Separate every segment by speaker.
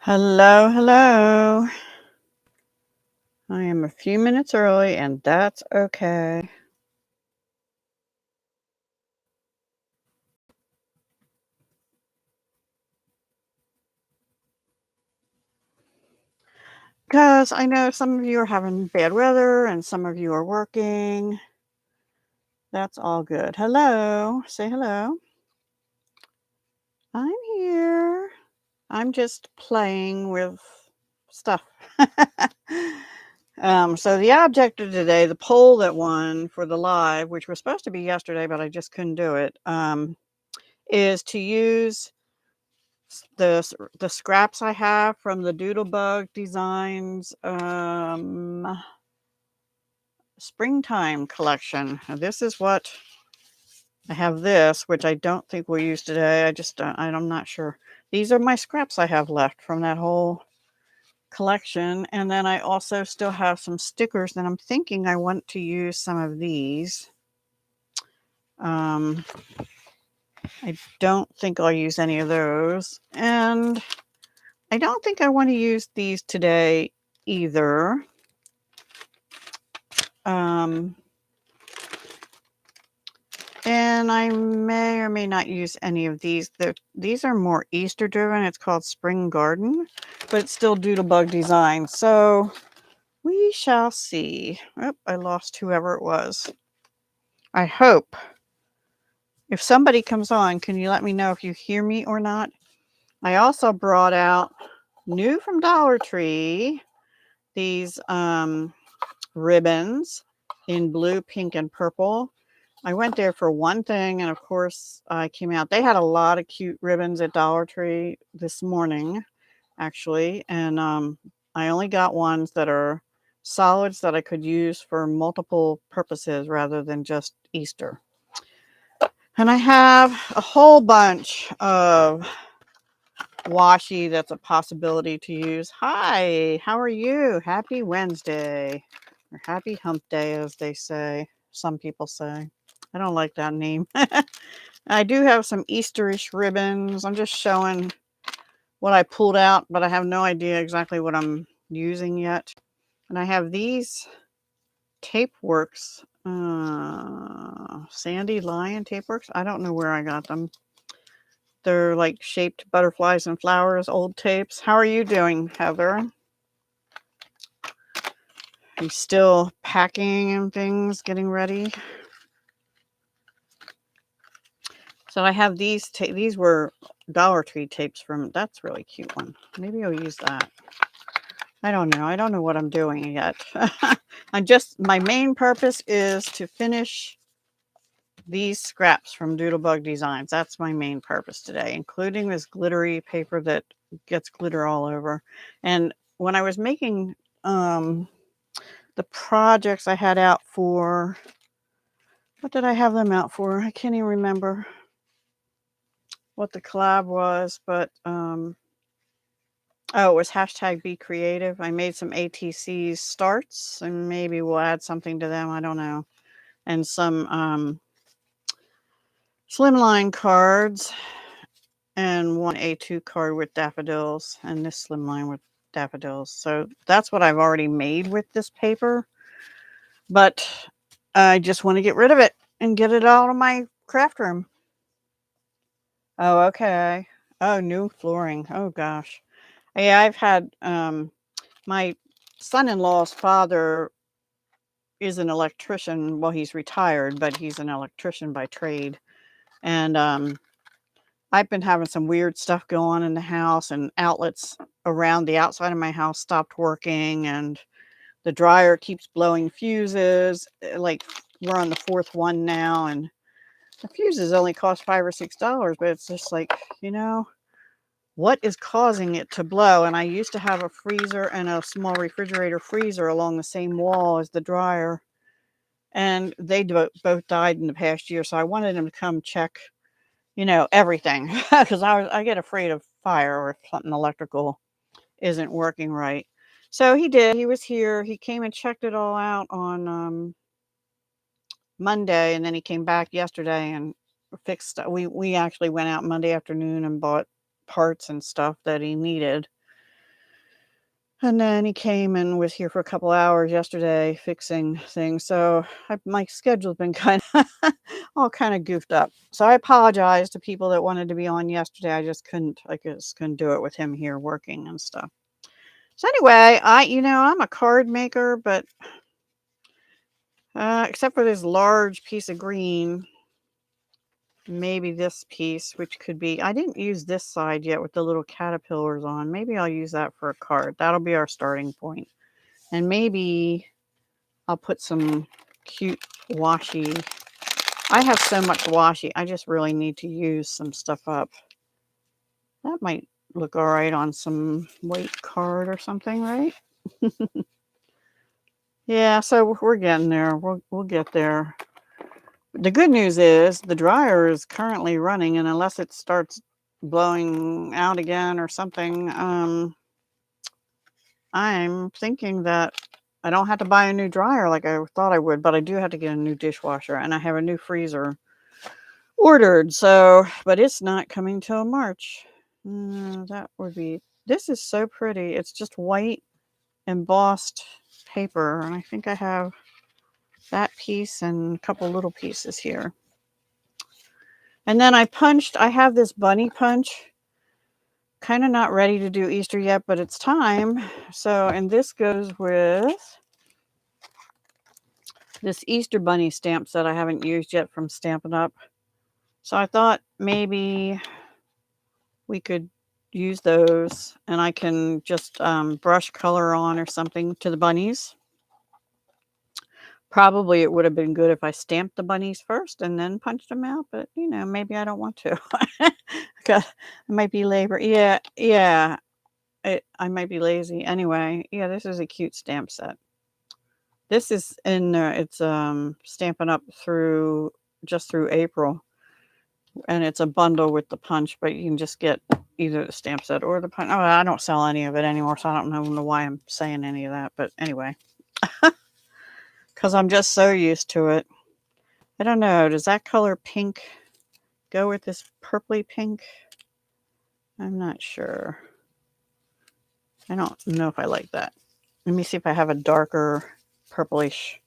Speaker 1: Hello, hello. I am a few minutes early, and that's okay. Because I know some of you are having bad weather and some of you are working. That's all good. Hello. Say hello. I'm here. I'm just playing with stuff. So the object of today, the poll that won for the live, which was supposed to be yesterday, but I just couldn't do it, is to use the scraps I have from the Doodlebug Designs springtime collection. Now, this is what I have, this which I don't think we'll use today. I'm not sure. These are my scraps I have left from that whole collection, and then I also still have some stickers that I'm thinking I want to use some of these. I don't think I'll use any of those, and I don't think I want to use these today either. And I may or may not use any of these. These are more Easter driven. It's called Spring Garden, but it's still Doodlebug design. So we shall see. Oh, I lost whoever it was. I hope. If somebody comes on, can you let me know if you hear me or not? I also brought out, new from Dollar Tree, these ribbons in blue, pink, and purple. I went there for one thing, and of course I came out. They had a lot of cute ribbons at Dollar Tree this morning, actually, and I only got ones that are solids that I could use for multiple purposes rather than just Easter. And I have a whole bunch of washi that's a possibility to use. Hi, how are you? Happy Wednesday, or happy hump day, as they say. Some people say. I don't like that name. I do have some Easterish ribbons. I'm just showing what I pulled out, but I have no idea exactly what I'm using yet. And I have these Tapeworks, Sandy Lion Tapeworks. I don't know where I got them. They're like shaped butterflies and flowers, old tapes. How are you doing, Heather? Are you still packing and things, getting ready? So I have these. These were Dollar Tree tapes from. That's a really cute one. Maybe I'll use that. I don't know. I don't know what I'm doing yet. My main purpose is to finish these scraps from Doodlebug Designs. That's my main purpose today, including this glittery paper that gets glitter all over. And when I was making the projects I had out for, what did I have them out for? I can't even remember what the collab was, but oh, it was hashtag Be Creative. I made some ATC starts, and maybe we'll add something to them. I don't know. And some slimline cards, and one A2 card with daffodils, and this slimline with daffodils. So that's what I've already made with this paper. But I just want to get rid of it and get it out of my craft room. Oh, okay. Oh, new flooring. Oh, gosh. Yeah, I've had my son-in-law's father is an electrician. Well, he's retired, but he's an electrician by trade. And I've been having some weird stuff go on in the house, and outlets around the outside of my house stopped working, and the dryer keeps blowing fuses. Like, we're on the fourth one now, and the fuses only cost $5 or $6, but it's just like, what is causing it to blow? And I used to have a freezer and a small refrigerator freezer along the same wall as the dryer, and they both died in the past year. So I wanted him to come check, everything, because I get afraid of fire or if something electrical isn't working right. So he did. He was here. He came and checked it all out on Monday, and then he came back yesterday and fixed. We actually went out Monday afternoon and bought parts and stuff that he needed. And then he came and was here for a couple hours yesterday fixing things. So my schedule's been kind of all kind of goofed up. So I apologize to people that wanted to be on yesterday. I just couldn't do it with him here working and stuff. So anyway, I'm a card maker, but except for this large piece of green, maybe this piece, which could be, I didn't use this side yet with the little caterpillars on. Maybe I'll use that for a card. That'll be our starting point. And maybe I'll put some cute washi. I have so much washi. I just really need to use some stuff up. That might look all right on some white card or something, right? Yeah, so we're getting there. We'll get there. The good news is the dryer is currently running, and unless it starts blowing out again or something, I'm thinking that I don't have to buy a new dryer like I thought I would, but I do have to get a new dishwasher, and I have a new freezer ordered. So, but it's not coming till March. This is so pretty. It's just white embossed paper, and I think I have that piece and a couple little pieces here. And then I have this bunny punch. Kind of not ready to do Easter yet, but it's time. So, and this goes with this Easter bunny stamp set I haven't used yet from Stampin' Up. So I thought maybe we could use those, and I can just brush color on or something to the bunnies. Probably it would have been good if I stamped the bunnies first and then punched them out, but maybe I don't want to. It might be labor. Yeah. I might be lazy. Anyway, yeah, this is a cute stamp set. This is it's Stampin' Up through April, and it's a bundle with the punch, but you can just get either the stamp set or the punch. Oh, I don't sell any of it anymore, so I don't know why I'm saying any of that, but anyway. Because I'm just so used to it. I don't know. Does that color pink go with this purpley pink? I'm not sure. I don't know if I like that. Let me see if I have a darker purplish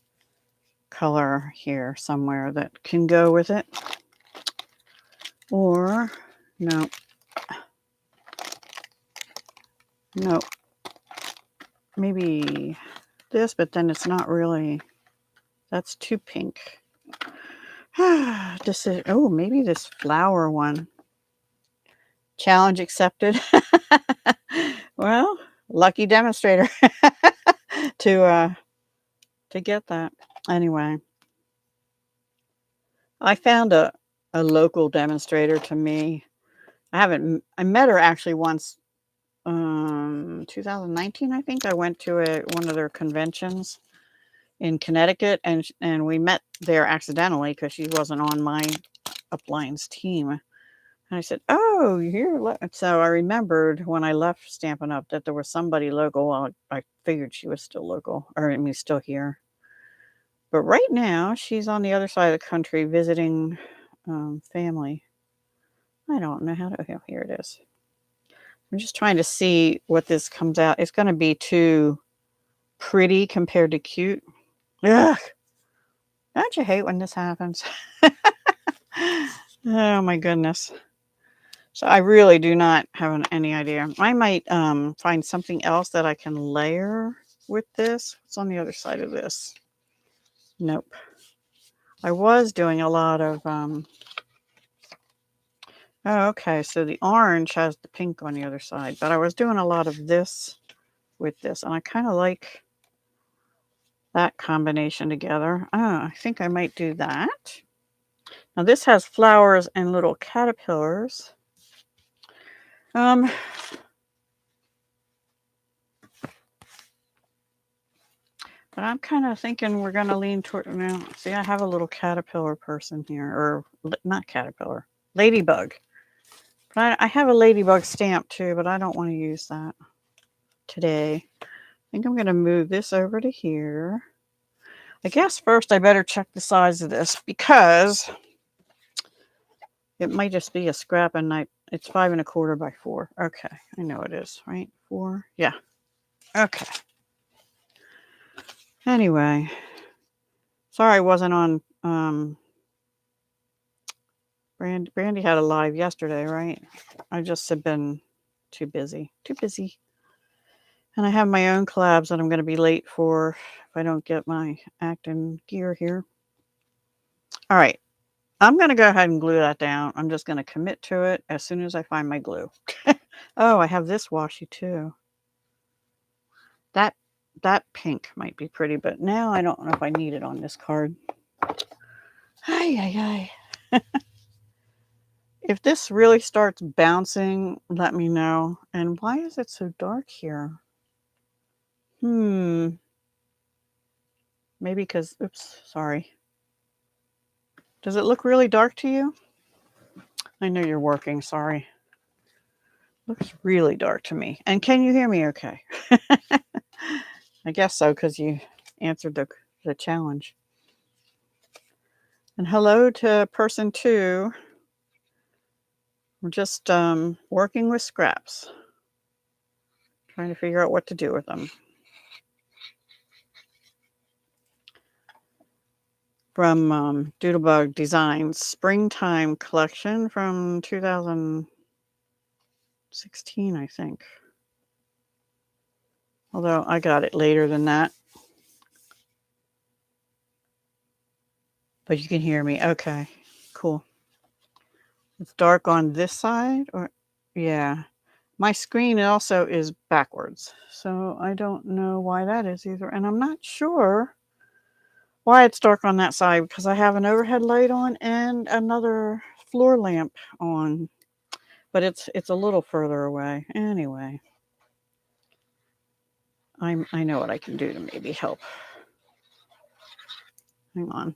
Speaker 1: color here somewhere that can go with it. Or, no. No. Maybe this, but then it's not really, that's too pink. Maybe this flower one. Challenge accepted. Well, lucky demonstrator to get that. Anyway, I found a local demonstrator to me. I met her actually once, 2019, I think. I went to one of their conventions in Connecticut, and we met there accidentally because she wasn't on my uplines team. And I said, "Oh, you're so I remembered when I left Stampin' Up that there was somebody local. Well, I figured she was still local, or I mean, still here. But right now, she's on the other side of the country visiting family. I don't know how to. Oh, here it is. I'm just trying to see what this comes out. It's going to be too pretty compared to cute. Ugh. Don't you hate when this happens? Oh my goodness. So I really do not have any idea. I might find something else that I can layer with this. What's on the other side of this? Nope. I was doing a lot of... Oh, okay. So the orange has the pink on the other side. But I was doing a lot of this with this. And I kind of like that combination together. Oh, I think I might do that. Now this has flowers and little caterpillars. But I'm kind of thinking we're going to lean toward... Now, see, I have a little caterpillar person here. Or not caterpillar. Ladybug. But I have a ladybug stamp too, but I don't want to use that today. I think I'm going to move this over to here. I guess first I better check the size of this because it might just be a scrap and it's 5 1/4 by 4. Okay, I know it is, right? 4, yeah. Okay. Anyway, sorry I wasn't on. Brandy had a live yesterday, right? I just have been too busy. Too busy. And I have my own collabs that I'm going to be late for if I don't get my act in gear here. All right. I'm going to go ahead and glue that down. I'm just going to commit to it as soon as I find my glue. Oh, I have this washi too. That pink might be pretty, but now I don't know if I need it on this card. Ay. If this really starts bouncing, let me know. And why is it so dark here? Maybe because, oops, sorry. Does it look really dark to you? I know you're working, sorry. Looks really dark to me. And can you hear me okay? I guess so, because you answered the challenge. And hello to person 2. We're just working with scraps. Trying to figure out what to do with them. From Doodlebug Designs Springtime Collection from 2016, I think. Although I got it later than that. But you can hear me. Okay, cool. It's dark on this side, or yeah. My screen also is backwards, so I don't know why that is either. And I'm not sure why it's dark on that side because I have an overhead light on and another floor lamp on. But it's a little further away. Anyway, I know what I can do to maybe help. Hang on.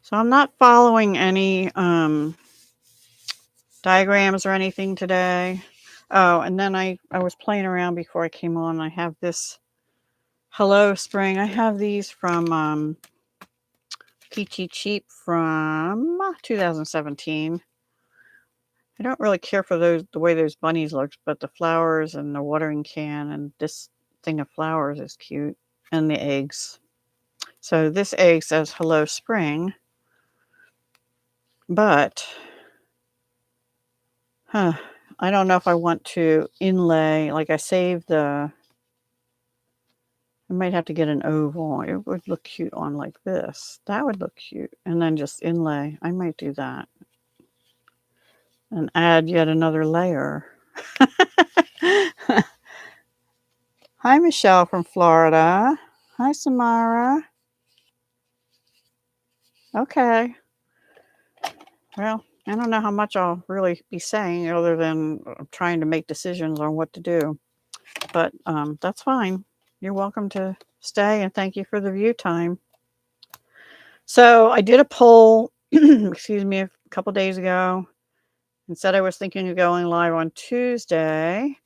Speaker 1: So I'm not following any diagrams or anything today. Oh, and then I was playing around before I came on. I have this Hello Spring. I have these from Peachy Cheap from 2017. I don't really care for the way those bunnies look, but the flowers and the watering can and this thing of flowers is cute. And the eggs. So this egg says Hello Spring. But I don't know if I want to inlay, like I saved I might have to get an oval. It would look cute on like this. That would look cute. And then just inlay. I might do that. And add yet another layer. Hi, Michelle from Florida. Hi, Samara. Okay. Well, I don't know how much I'll really be saying other than trying to make decisions on what to do. But that's fine. You're welcome to stay, and thank you for the view time. So I did a poll, excuse me, a couple days ago and said I was thinking of going live on Tuesday.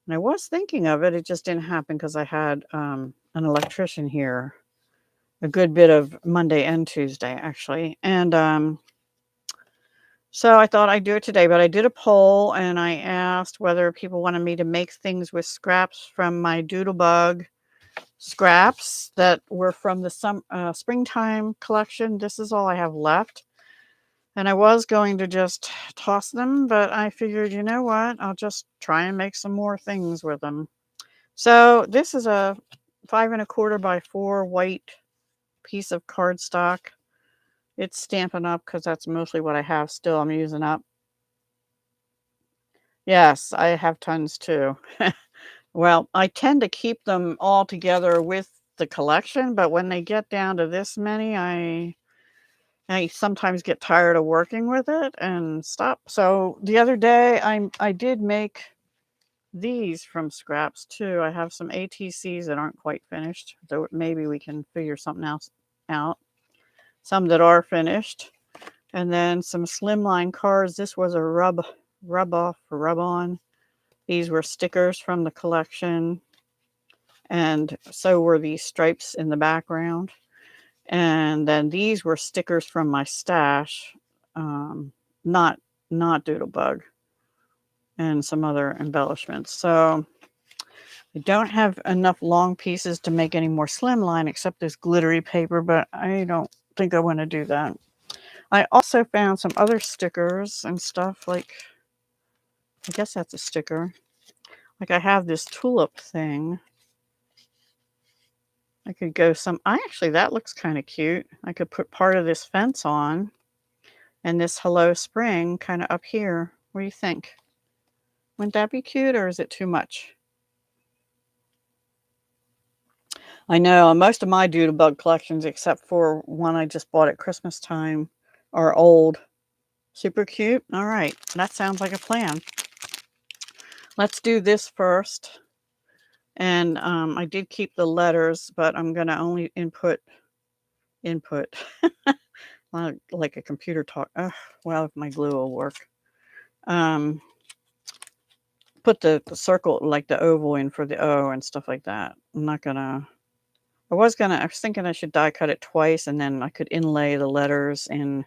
Speaker 1: And I was thinking of it. It just didn't happen because I had an electrician here a good bit of Monday and Tuesday, actually. And so I thought I'd do it today, but I did a poll and I asked whether people wanted me to make things with scraps from my Doodlebug scraps that were from the springtime collection. This is all I have left. And I was going to just toss them, but I figured, you know what? I'll just try and make some more things with them. So this is a 5 1/4 by 4 white piece of cardstock. It's Stampin' Up! Because that's mostly what I have still. I'm using up. Yes, I have tons too. Well, I tend to keep them all together with the collection, but when they get down to this many, I sometimes get tired of working with it and stop. So the other day, I did make these from scraps too. I have some ATCs that aren't quite finished, though maybe we can figure something else out. Some that are finished. And then some slimline cards. This was a rub off or rub on. These were stickers from the collection. And so were these stripes in the background. And then these were stickers from my stash. Not Doodlebug. and some other embellishments. So I don't have enough long pieces to make any more slimline except this glittery paper, but I don't think I want to do that. I also found some other stickers and stuff, like, I guess that's a sticker. Like I have this tulip thing. I could go actually, that looks kind of cute. I could put part of this fence on and this Hello Spring kind of up here. What do you think? Wouldn't that be cute, or is it too much? I know most of my doodlebug collections, except for one I just bought at Christmas time, are old. Super cute. All right, that sounds like a plan. Let's do this first. And I did keep the letters, but I'm going to only input like a computer talk. Well, if my glue will work. Put the circle, like the oval, in for the O and stuff like that. I'm not gonna. I was thinking I should die cut it twice, and then I could inlay the letters in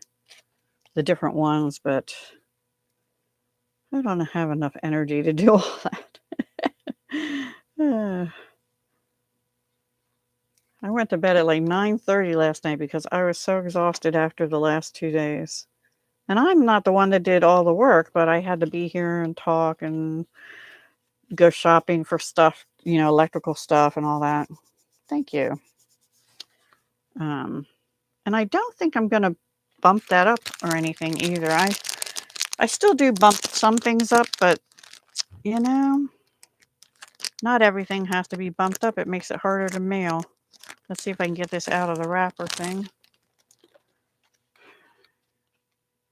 Speaker 1: the different ones, but I don't have enough energy to do all that. I went to bed at like 9:30 last night because I was so exhausted after the last 2 days. And I'm not the one that did all the work, but I had to be here and talk and go shopping for stuff, electrical stuff and all that. Thank you. And I don't think I'm going to bump that up or anything either. I still do bump some things up, but, not everything has to be bumped up. It makes it harder to mail. Let's see if I can get this out of the wrapper thing.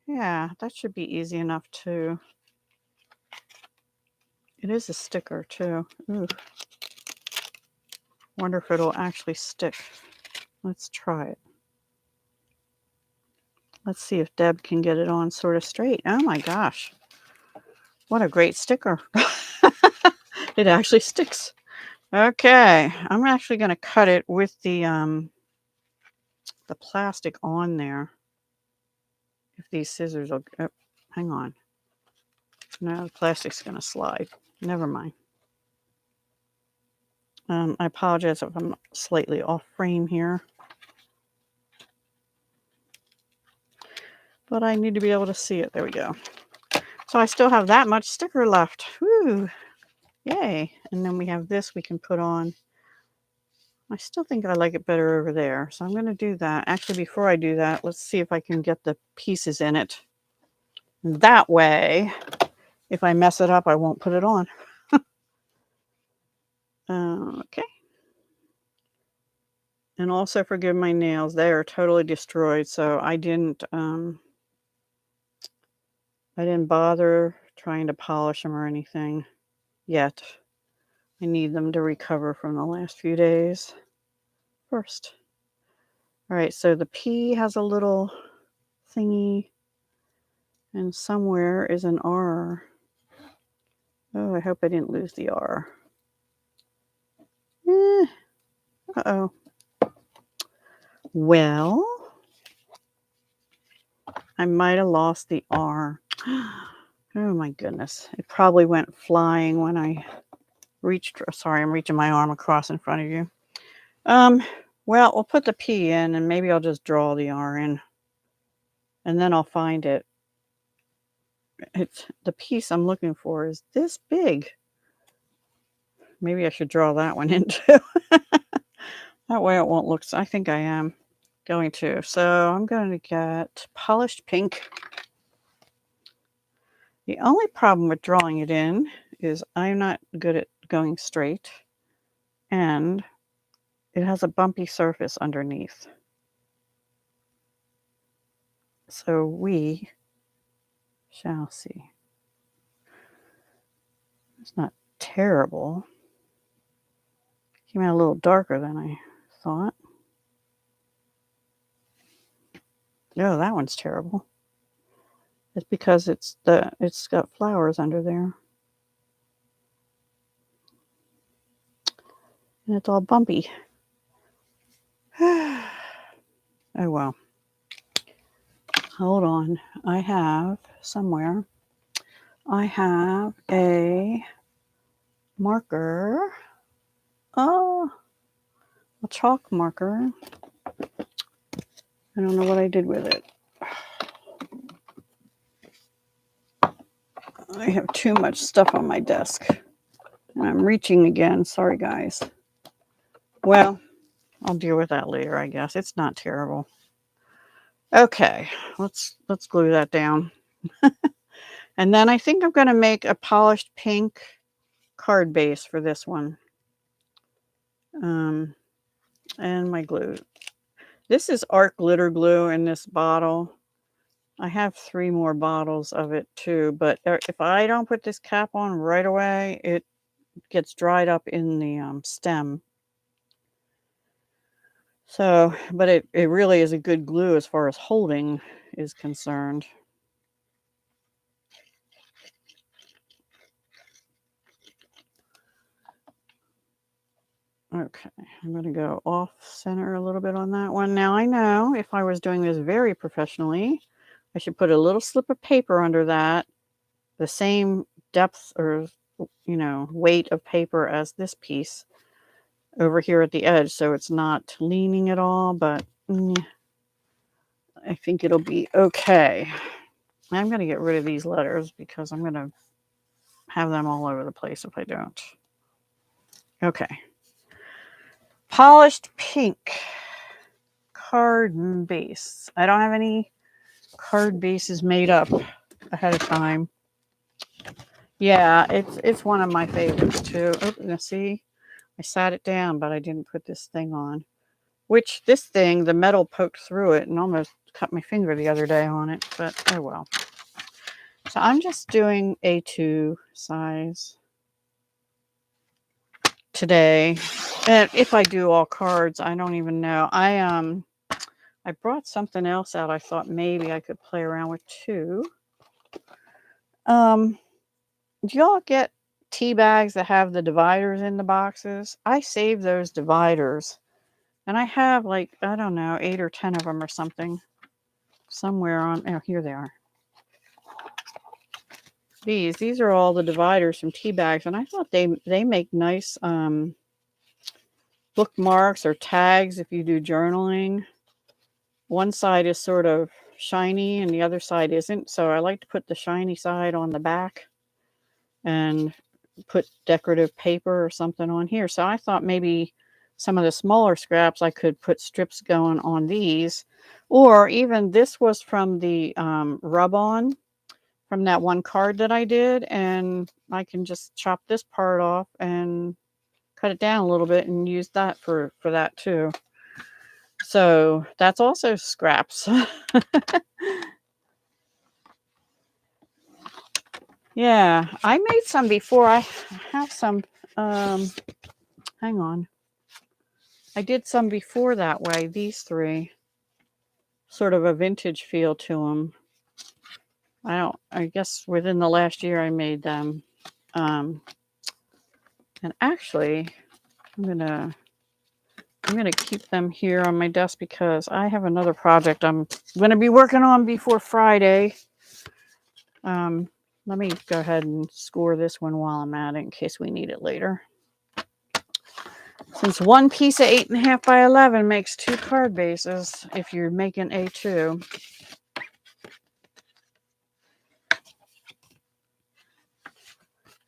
Speaker 1: Yeah, that should be easy enough too. It is a sticker too. Ooh. Wonder if it'll actually stick. Let's try it. Let's see if Deb can get it on sort of straight. Oh my gosh. What a great sticker. It actually sticks. Okay. I'm actually going to cut it with the plastic on there. If these scissors will... Oh, hang on. No, the plastic's going to slide. Never mind. I apologize if I'm slightly off frame here. But I need to be able to see it. There we go. So I still have that much sticker left. Woo! Yay. And then we have this we can put on. I still think I like it better over there. So I'm going to do that. Actually, before I do that, let's see if I can get the pieces in it. That way, if I mess it up, I won't put it on. Okay. And also forgive my nails. They are totally destroyed. So I didn't bother trying to polish them or anything yet. I need them to recover from the last few days first. All right, so the P has a little thingy, and somewhere is an R. Oh, I hope I didn't lose the R. Uh-oh. Well, I might have lost the R. Oh my goodness. It probably went flying when I reached... Sorry, I'm reaching my arm across in front of you. Well, we'll put the P in, and maybe I'll just draw the R in. And then I'll find it. It's the piece I'm looking for is this big. Maybe I should draw that one in too. That way it won't look... I think I am going to. So I'm going to get polished pink. The only problem with drawing it in is I'm not good at going straight, and it has a bumpy surface underneath. So we shall see. It's not terrible. Came out a little darker than I thought. Oh, that one's terrible. It's because it's got flowers under there. And it's all bumpy. Oh well. Hold on. I have somewhere I have a marker. Oh, a chalk marker. I don't know what I did with it. I have too much stuff on my desk. And I'm reaching again. Sorry, guys. Well, I'll deal with that later, I guess. It's not terrible. Okay, let's glue that down. And then I think I'm going to make a polished pink card base for this one. And my glue. This is art glitter glue in this bottle. I have 3 more bottles of it too, but if I don't put this cap on right away, it gets dried up in the stem. So, but it really is a good glue as far as holding is concerned. Okay, I'm going to go off center a little bit on that one. Now I know if I was doing this very professionally, I should put a little slip of paper under that, the same depth or, weight of paper as this piece over here at the edge, so it's not leaning at all, but I think it'll be okay. I'm going to get rid of these letters because I'm going to have them all over the place if I don't. Okay. Polished pink card base. I don't have any card bases made up ahead of time. Yeah, it's one of my favorites too. Oh, now see, I sat it down, but I didn't put this thing on. Which this thing, the metal poked through it and almost cut my finger the other day on it, but oh well. So I'm just doing A2 size today. And if I do all cards, I don't even know. I brought something else out. I thought maybe I could play around with too. Do y'all get tea bags that have the dividers in the boxes? I save those dividers. And I have like, I don't know, 8 or 10 of them or something. Somewhere on, oh, here they are. These are all the dividers from tea bags. And I thought they make nice bookmarks or tags if you do journaling. One side is sort of shiny and the other side isn't. So I like to put the shiny side on the back and put decorative paper or something on here. So I thought maybe some of the smaller scraps I could put strips going on these. Or even this was from the rub-on from that one card that I did. And I can just chop this part off and cut it down a little bit and use that for that too. So that's also scraps. Yeah, I made some before. I have some, hang on. I did some before that way, these 3. Sort of a vintage feel to them. I guess within the last year I made them. And actually, I'm gonna keep them here on my desk because I have another project I'm gonna be working on before Friday. Let me go ahead and score this one while I'm at it in case we need it later. Since one piece of 8.5 by 11 makes 2 card bases if you're making A2.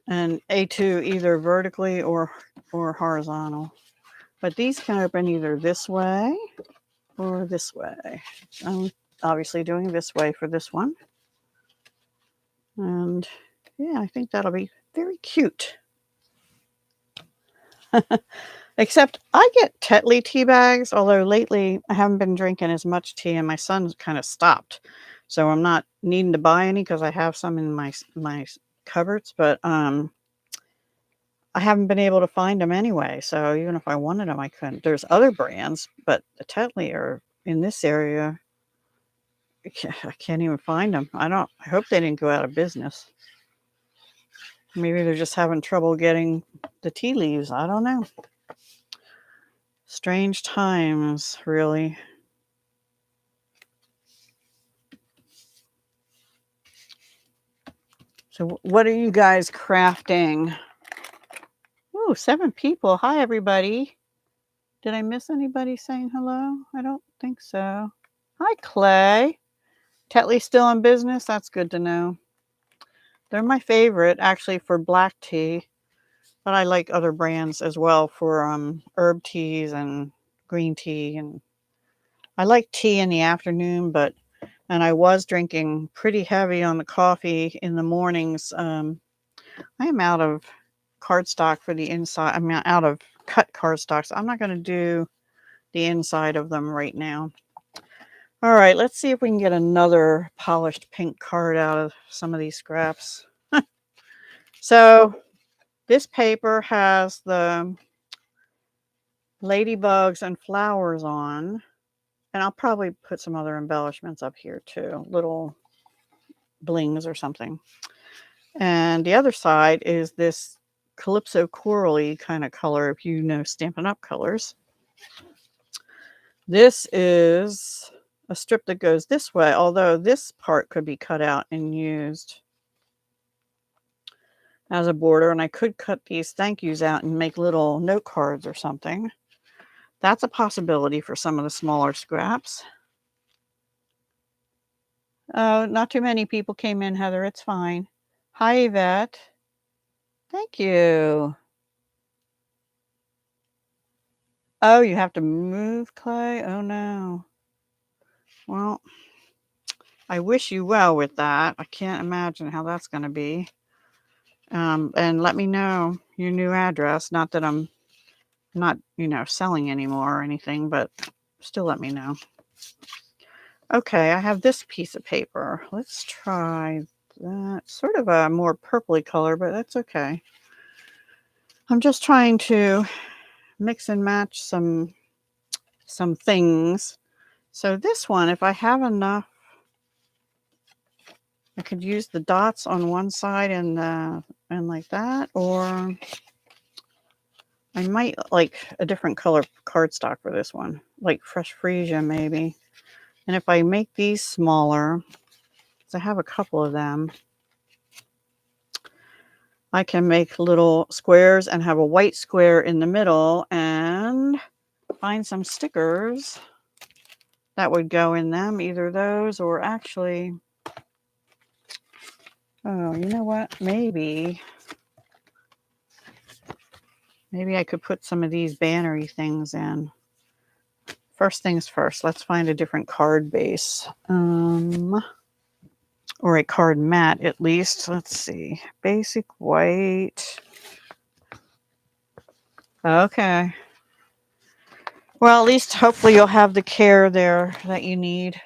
Speaker 1: And A2 either vertically or horizontal. But these can open either this way or this way. I'm obviously doing this way for this one. And yeah, I think that'll be very cute. Except I get Tetley tea bags, although lately I haven't been drinking as much tea and my son's kind of stopped. So I'm not needing to buy any because I have some in my cupboards, but I haven't been able to find them anyway. So even if I wanted them, I couldn't. There's other brands, but the Tetley are in this area. I can't even find them. I hope they didn't go out of business. Maybe they're just having trouble getting the tea leaves. I don't know. Strange times, really. So what are you guys crafting? Ooh, 7 people. Hi, everybody. Did I miss anybody saying hello? I don't think so. Hi, Clay. Tetley still in business? That's good to know. They're my favorite, actually, for black tea. But I like other brands as well for herb teas and green tea. And I like tea in the afternoon, and I was drinking pretty heavy on the coffee in the mornings. I am out of cardstock for the inside. I'm out of cut cardstock, so I'm not going to do the inside of them right now. All right, let's see if we can get another polished pink card out of some of these scraps. So this paper has the ladybugs and flowers on, and I'll probably put some other embellishments up here too, little blings or something. And the other side is this Calypso corally kind of color, if you know Stampin' Up! Colors. This is a strip that goes this way, although this part could be cut out and used as a border, and I could cut these thank yous out and make little note cards or something. That's a possibility for some of the smaller scraps. Oh, not too many people came in, Heather. It's fine. Hi, Yvette. Thank you. Oh, you have to move, Clay? Oh, no. Well, I wish you well with that. I can't imagine how that's going to be. And let me know your new address. Not that I'm not, selling anymore or anything, but still let me know. Okay, I have this piece of paper. Let's try that. Sort of a more purpley color, but that's okay. I'm just trying to mix and match some things. So this one, if I have enough, I could use the dots on one side and like that, or I might like a different color cardstock for this one, like Fresh Freesia maybe. And if I make these smaller, because I have a couple of them, I can make little squares and have a white square in the middle and find some stickers that would go in them, either those or actually, oh, you know what? Maybe I could put some of these bannery things in. First things first, let's find a different card base. Or a card mat at least. Let's see. Basic white. Okay. Well, at least hopefully you'll have the care there that you need.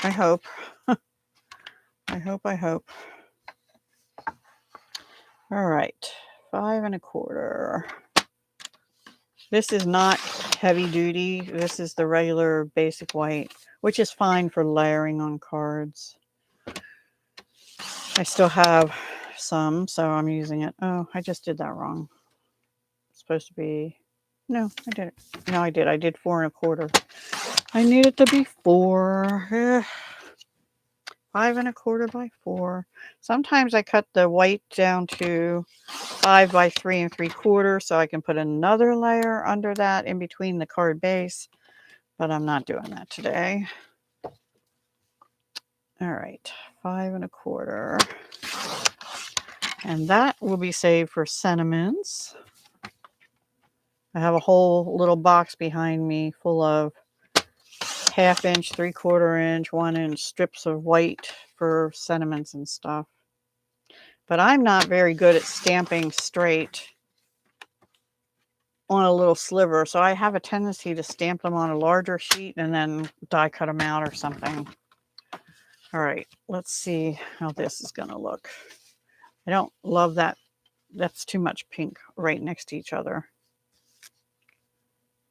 Speaker 1: I hope. I hope. All right. 5 1/4. This is not heavy duty. This is the regular basic white, which is fine for layering on cards. I still have some, so I'm using it. Oh, I just did that wrong. It's supposed to be, no, I did it. No, I did. I did 4 1/4. I need it to be 4. 5 1/4 by 4. Sometimes I cut the white down to 5 by 3 3/4 so I can put another layer under that in between the card base, but I'm not doing that today. All right, 5 1/4. And that will be saved for sentiments. I have a whole little box behind me full of 1/2 inch, 3/4 inch, 1 inch strips of white for sentiments and stuff. But I'm not very good at stamping straight on a little sliver, so I have a tendency to stamp them on a larger sheet and then die cut them out or something. All right, let's see how this is going to look. I don't love that. That's too much pink right next to each other.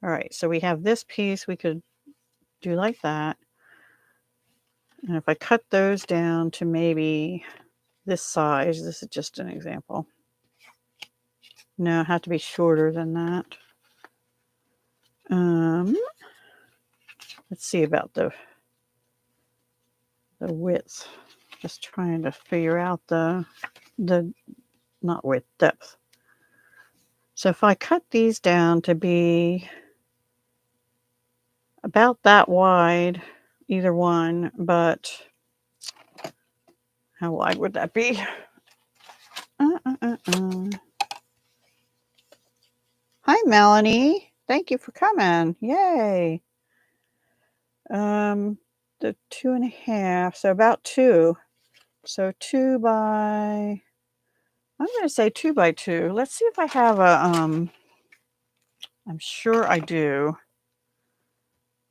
Speaker 1: All right, so we have this piece we could do like that. And if I cut those down to maybe this size, this is just an example. No, it had to be shorter than that. Let's see about the width. Just trying to figure out the not width, depth. So if I cut these down to be about that wide, either one, but how wide would that be? Hi, Melanie. Thank you for coming. Yay. The 2.5, so about 2. So 2 by, I'm going to say 2 by 2. Let's see if I have a, I'm sure I do.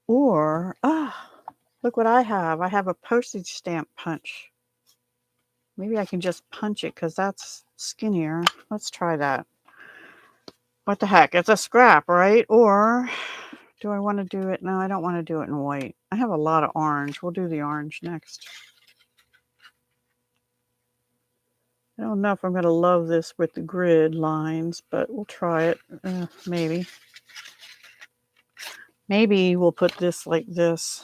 Speaker 1: Or, look what I have. I have a postage stamp punch. Maybe I can just punch it because that's skinnier. Let's try that. What the heck? It's a scrap, right? Or do I want to do it? No, I don't want to do it in white. I have a lot of orange. We'll do the orange next. I don't know if I'm going to love this with the grid lines, but we'll try it. Maybe. Maybe we'll put this like this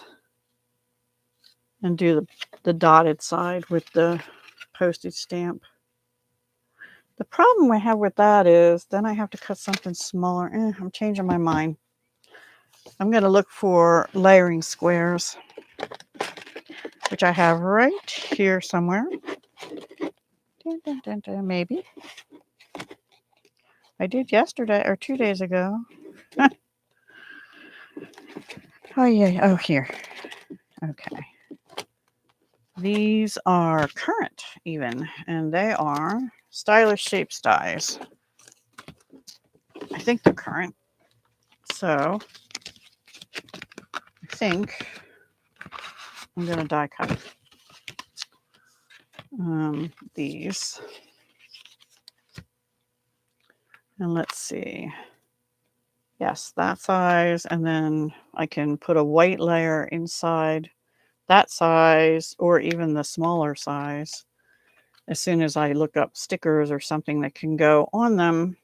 Speaker 1: and do the dotted side with the postage stamp. The problem I have with that is then I have to cut something smaller. I'm changing my mind. I'm going to look for layering squares, which I have right here somewhere. Maybe. I did yesterday or 2 days ago. Oh, yeah. Oh, here. Okay. These are current even, and they are stylish shape dies. I think they're current. So I think I'm going to die cut these. And let's see. Yes, that size. And then I can put a white layer inside that size or even the smaller size as soon as I look up stickers or something that can go on them.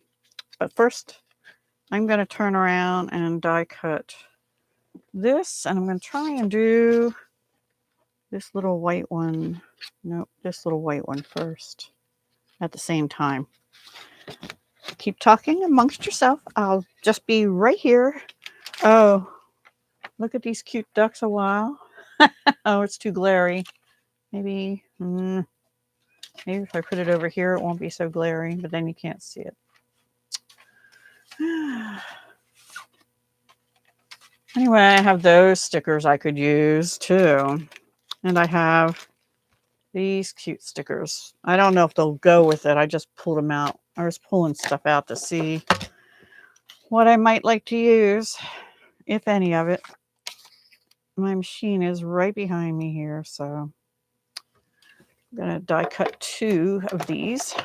Speaker 1: But first, I'm going to turn around and die cut this. And I'm going to try and do this little white one. Nope, this little white one first at the same time. Keep talking amongst yourself. I'll just be right here. Oh, look at these cute ducks a while. Oh, it's too glary. Maybe if I put it over here, it won't be so glary, but then you can't see it. Anyway, I have those stickers I could use too. And I have these cute stickers. I don't know if they'll go with it. I just pulled them out. I was pulling stuff out to see what I might like to use, if any of it. My machine is right behind me here, so I'm going to die cut 2 of these.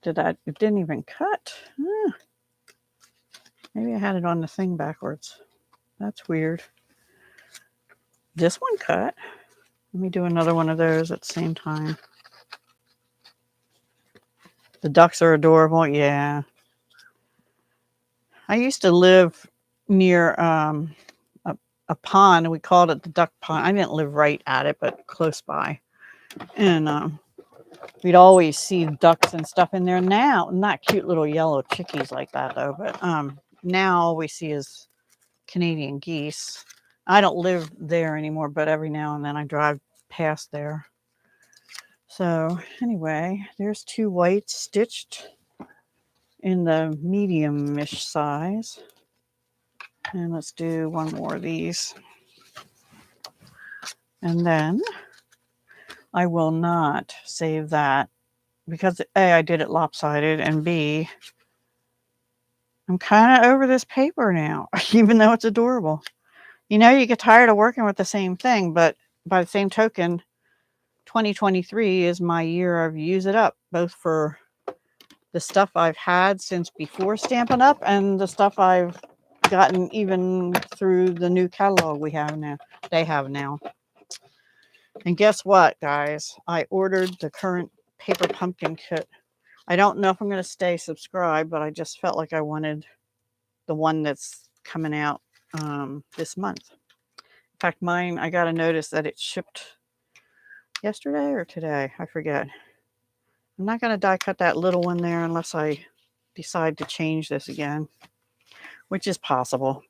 Speaker 1: It didn't even cut. Maybe I had it on the thing backwards. That's weird. This one cut. Let me do another one of those at the same time. The ducks are adorable. Yeah. I used to live near a pond, and we called it the duck pond. I didn't live right at it, but close by. And we'd always see ducks and stuff in there. Now, not cute little yellow chickies like that, though. But now all we see is Canadian geese. I don't live there anymore, but every now and then I drive past there. So anyway, there's 2 whites stitched in the medium-ish size. And let's do one more of these. And then I will not save that because A, I did it lopsided, and B, I'm kind of over this paper now, even though it's adorable. You know, you get tired of working with the same thing, but by the same token, 2023 is my year of use it up, both for the stuff I've had since before Stampin' Up! And the stuff I've gotten even through the new catalog we have now. They have now. And guess what, guys? I ordered the current paper pumpkin kit. I don't know if I'm going to stay subscribed, but I just felt like I wanted the one that's coming out this month. In fact, mine, I got a notice that it shipped yesterday or today. I forget. I'm not going to die cut that little one there unless I decide to change this again, which is possible.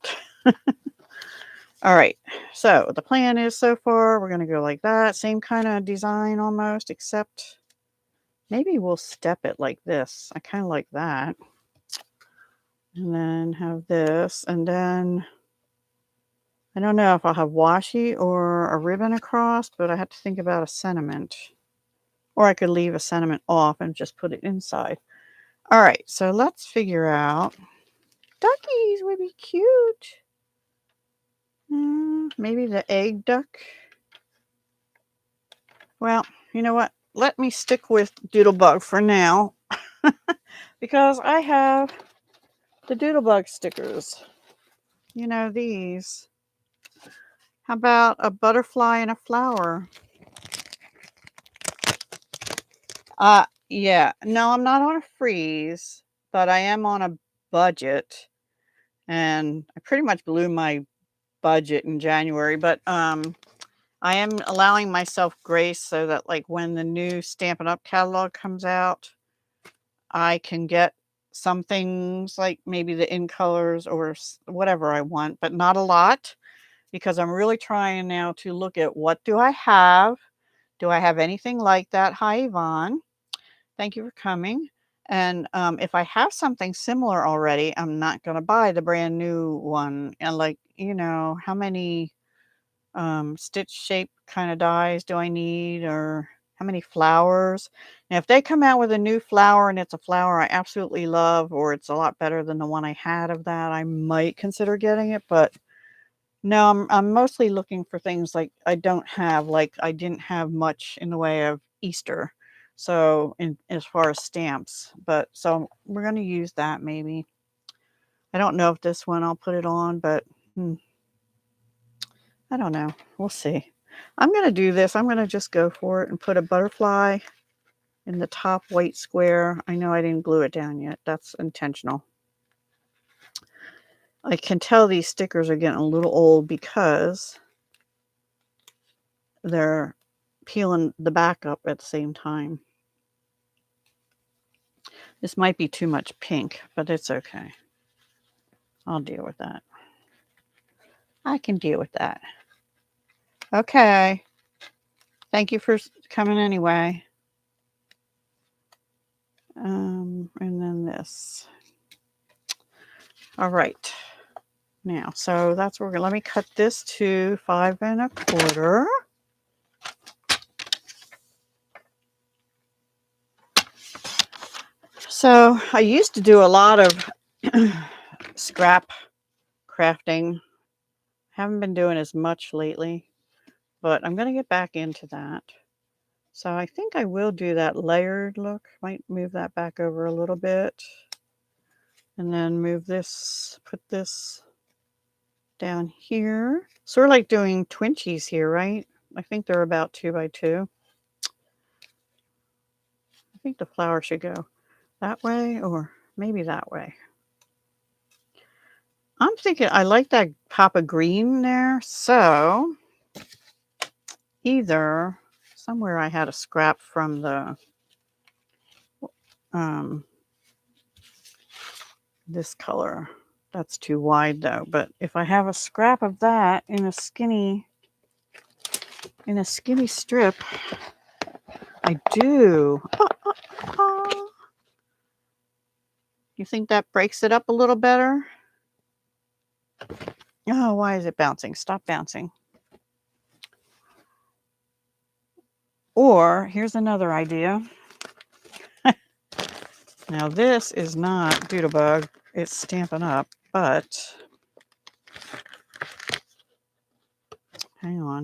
Speaker 1: All right, so the plan is so far, we're going to go like that. Same kind of design almost, except maybe we'll step it like this. I kind of like that. And then have this, and then I don't know if I'll have washi or a ribbon across, but I have to think about a sentiment. Or I could leave a sentiment off and just put it inside. All right, so let's figure out. Duckies would be cute. Maybe the egg duck. Well, you know what? Let me stick with Doodlebug for now because I have the Doodlebug stickers. You know, these. How about a butterfly and a flower? Yeah. No, I'm not on a freeze, but I am on a budget. And I pretty much blew my budget in January, but I am allowing myself grace so that like when the new Stampin' Up! Catalog comes out, I can get some things like maybe the in colors or whatever I want, but not a lot, because I'm really trying now to look at what do I have? Do I have anything like that? Hi, Yvonne. Thank you for coming. And if I have something similar already, I'm not going to buy the brand new one. And like, you know, how many stitch shape kind of dies do I need, or how many flowers? Now, if they come out with a new flower and it's a flower I absolutely love, or it's a lot better than the one I had of that, I might consider getting it. But no, I'm mostly looking for things like I don't have, like I didn't have much in the way of Easter. So as far as stamps, but so we're going to use that maybe. I don't know if this one I'll put it on, but I don't know. We'll see. I'm going to do this. I'm going to just go for it and put a butterfly in the top white square. I know I didn't glue it down yet. That's intentional. I can tell these stickers are getting a little old because they're peeling the back up at the same time. This might be too much pink, but it's okay. I'll deal with that. I can deal with that. Okay. Thank you for coming anyway. And then this. All right. Now, so that's where we're going to, let me cut this to 5 1/4. So I used to do a lot of scrap crafting. Haven't been doing as much lately, but I'm going to get back into that. So I think I will do that layered look. Might move that back over a little bit. And then move this, put this down here. Sort of like doing twinchies here, right? I think they're about 2 by 2. I think the flower should go that way or maybe that way. I'm thinking I like that pop of green there. So either somewhere I had a scrap from the this color. That's too wide though. But if I have a scrap of that in a skinny strip, I do. You think that breaks it up a little better? Oh, why is it bouncing? Stop bouncing. Or here's another idea. Now this is not Doodlebug. It's Stampin' Up, but hang on.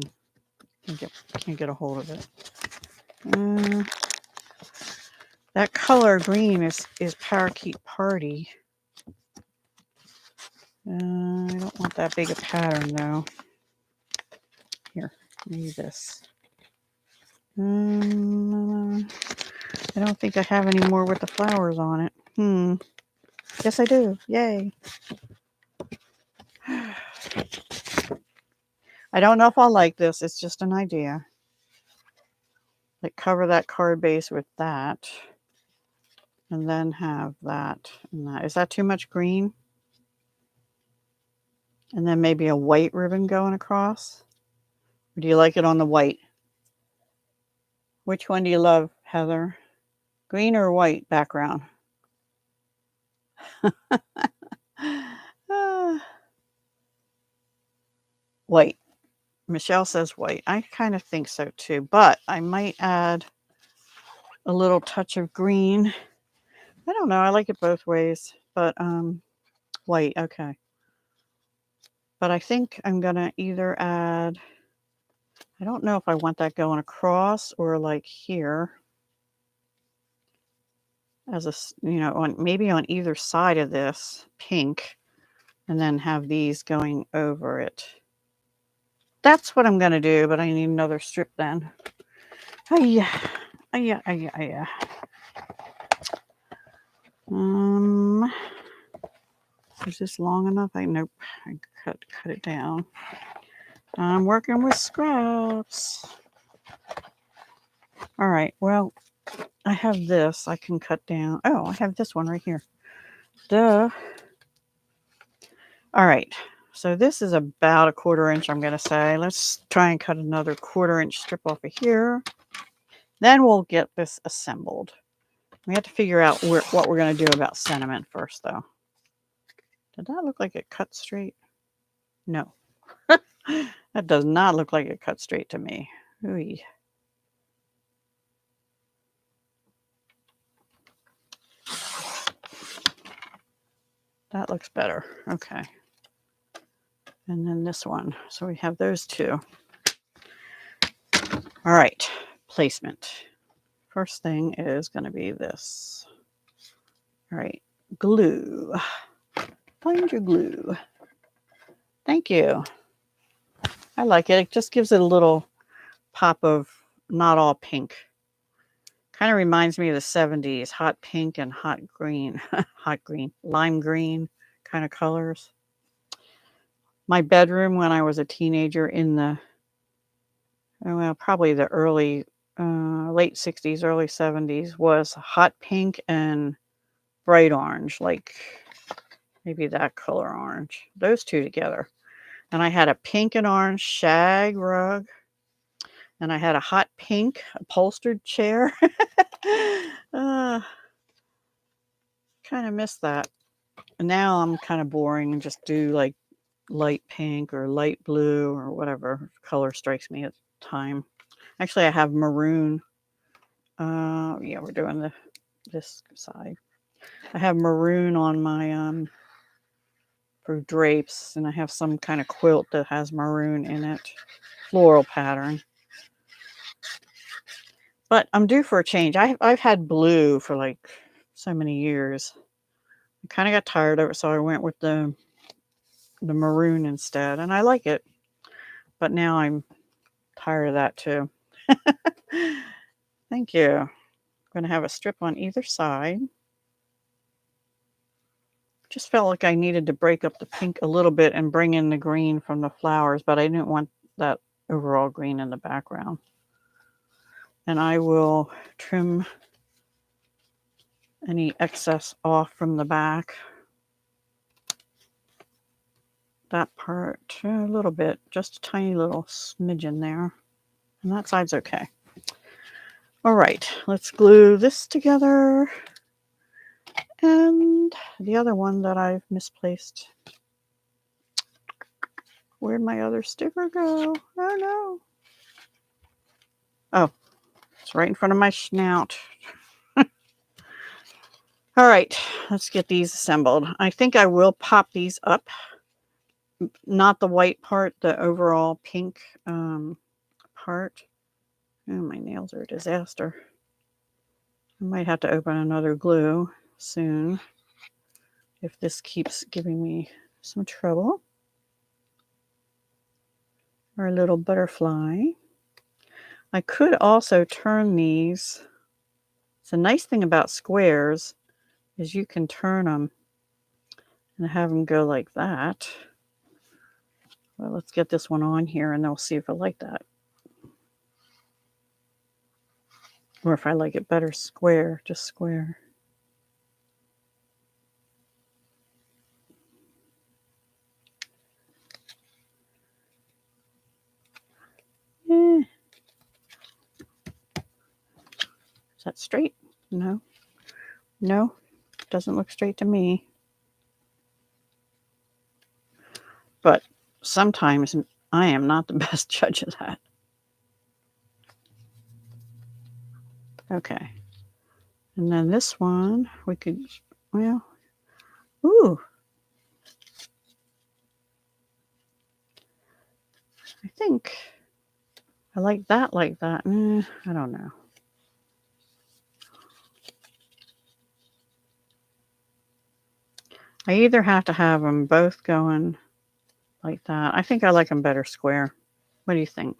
Speaker 1: Can't get a hold of it. That color green is Parakeet Party. I don't want that big a pattern though. Here, maybe this. I don't think I have any more with the flowers on it. Yes, I do. Yay. I don't know if I'll like this. It's just an idea. Like cover that card base with that. And then have that and that. Is that too much green? And then maybe a white ribbon going across? Or do you like it on the white? Which one do you love, Heather? Green or white background? White. Michelle says white. I kind of think so too, but I might add a little touch of green. I don't know. I like it both ways, but white. Okay. But I think I'm going to either add, I don't know if I want that going across or like here as a, maybe on either side of this pink, and then have these going over it. That's what I'm going to do, but I need another strip then. Yeah. Is this long enough? Nope. I cut it down. I'm working with scraps. All right. Well, I have this I can cut down. Oh, I have this one right here. Duh. All right. So this is about a 1/4 inch, I'm going to say. Let's try and cut another 1/4 inch strip off of here. Then we'll get this assembled. We have to figure out what we're going to do about sentiment first, though. Did that look like it cut straight? No. That does not look like it cut straight to me. Ooh. That looks better. Okay. And then this one. So we have those two. All right. Placement. First thing is going to be this. All right. Glue. Find your glue. Thank you. I like it. It just gives it a little pop of not all pink. Kind of reminds me of the 70s. Hot pink and hot green. Hot green. Lime green kind of colors. My bedroom when I was a teenager in the, probably the late 60s, early 70s was hot pink and bright orange, like maybe that color orange. Those two together. And I had a pink and orange shag rug. And I had a hot pink upholstered chair. Kind of miss that. And now I'm kind of boring and just do like light pink or light blue or whatever color strikes me at the time. Actually, I have maroon. Yeah, we're doing this side. I have maroon on my for drapes, and I have some kind of quilt that has maroon in it, floral pattern. But I'm due for a change. I've had blue for like so many years. I kind of got tired of it, so I went with the maroon instead, and I like it. But now I'm tired of that too. Thank you. I'm going to have a strip on either side. Just felt like I needed to break up the pink a little bit and bring in the green from the flowers, but I didn't want that overall green in the background. And I will trim any excess off from the back. That part a little bit, just a tiny little smidgen there. And that side's okay. All right, let's glue this together. And the other one that I've misplaced. Where'd my other sticker go? Oh no. Oh, it's right in front of my snout. All right, let's get these assembled. I think I will pop these up. Not the white part, the overall pink part. Oh, my nails are a disaster. I might have to open another glue soon if this keeps giving me some trouble. Our little butterfly. I could also turn these So the nice thing about squares is you can turn them and have them go like that. Well, let's get this one on here and then we'll see if I like that. Or if I like it better square, just square. Is that straight? No. No, doesn't look straight to me. But sometimes I am not the best judge of that. Okay. And then this one, we could, well, ooh. I think I like that. I don't know. I either have to have them both going like that. I think I like them better square. What do you think?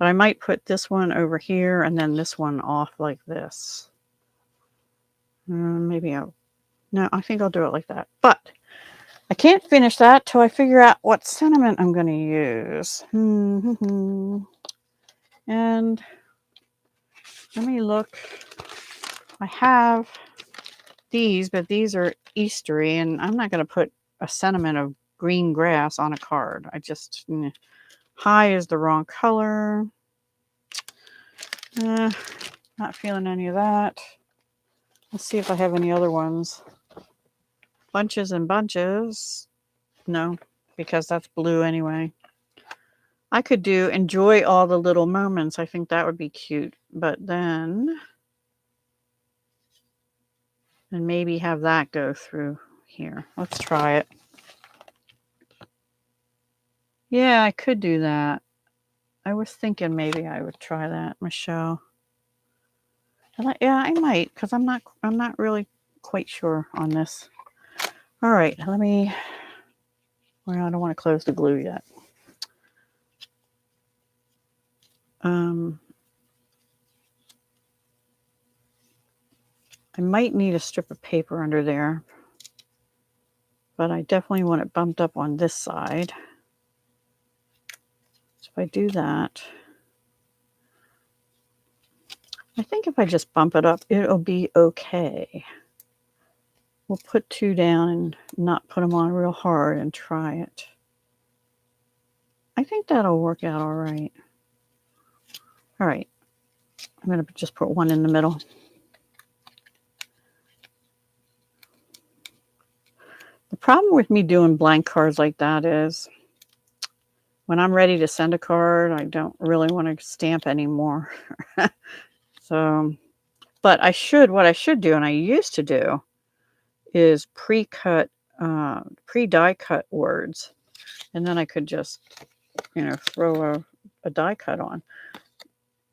Speaker 1: But I might put this one over here and then this one off like this. Maybe no, I think I'll do it like that. But I can't finish that till I figure out what sentiment I'm going to use. And let me look. I have these, but these are Eastery, and I'm not going to put a sentiment of green grass on a card. I just, high is the wrong color. Not feeling any of that. Let's see if I have any other ones. Bunches and bunches. No, because that's blue anyway. I could do enjoy all the little moments. I think that would be cute. But then, and maybe have that go through here. Let's try it. Yeah, I could do that. I was thinking maybe I would try that, Michelle. Yeah, I might, because I'm not really quite sure on this. All right, let me. Well, I don't want to close the glue yet. I might need a strip of paper under there, but I definitely want it bumped up on this side. So if I do that, I think if I just bump it up, it'll be okay. We'll put 2 down and not put them on real hard and try it. I think that'll work out all right. All right. I'm going to just put 1 in the middle. The problem with me doing blank cards like that is when I'm ready to send a card, I don't really want to stamp anymore. So, but what I should do, and I used to do, is pre-cut, pre-die cut words. And then I could just, throw a die cut on.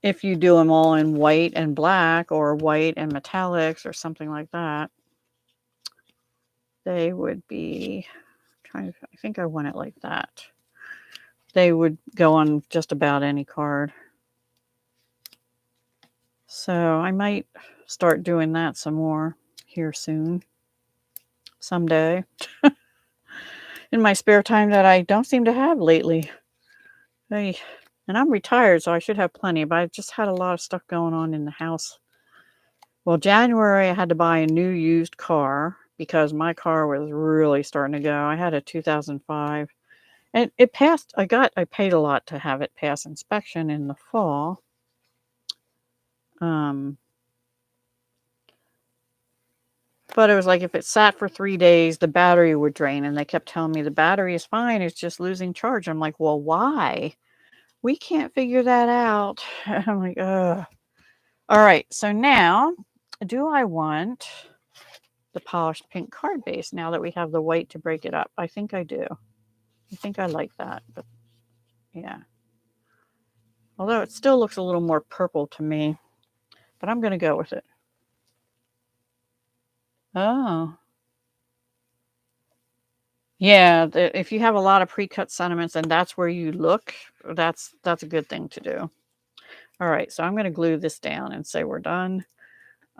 Speaker 1: If you do them all in white and black or white and metallics or something like that, they would be I think I want it like that. They would go on just about any card. So I might start doing that some more here soon. Someday. In my spare time that I don't seem to have lately. And I'm retired, so I should have plenty, but I just had a lot of stuff going on in the house. Well, January I had to buy a new used car because my car was really starting to go. I had a 2005 and it passed. I paid a lot to have it pass inspection in the fall. But it was like if it sat for 3 days, the battery would drain. And they kept telling me the battery is fine. It's just losing charge. I'm like, well, why? We can't figure that out. I'm like, ugh. All right. So now, do I want the polished pink card base now that we have the white to break it up? I think I do. I think I like that. But yeah. Although it still looks a little more purple to me. But I'm going to go with it. Oh. Yeah, if you have a lot of pre-cut sentiments and that's where you look, that's a good thing to do. All right, so I'm going to glue this down and say we're done.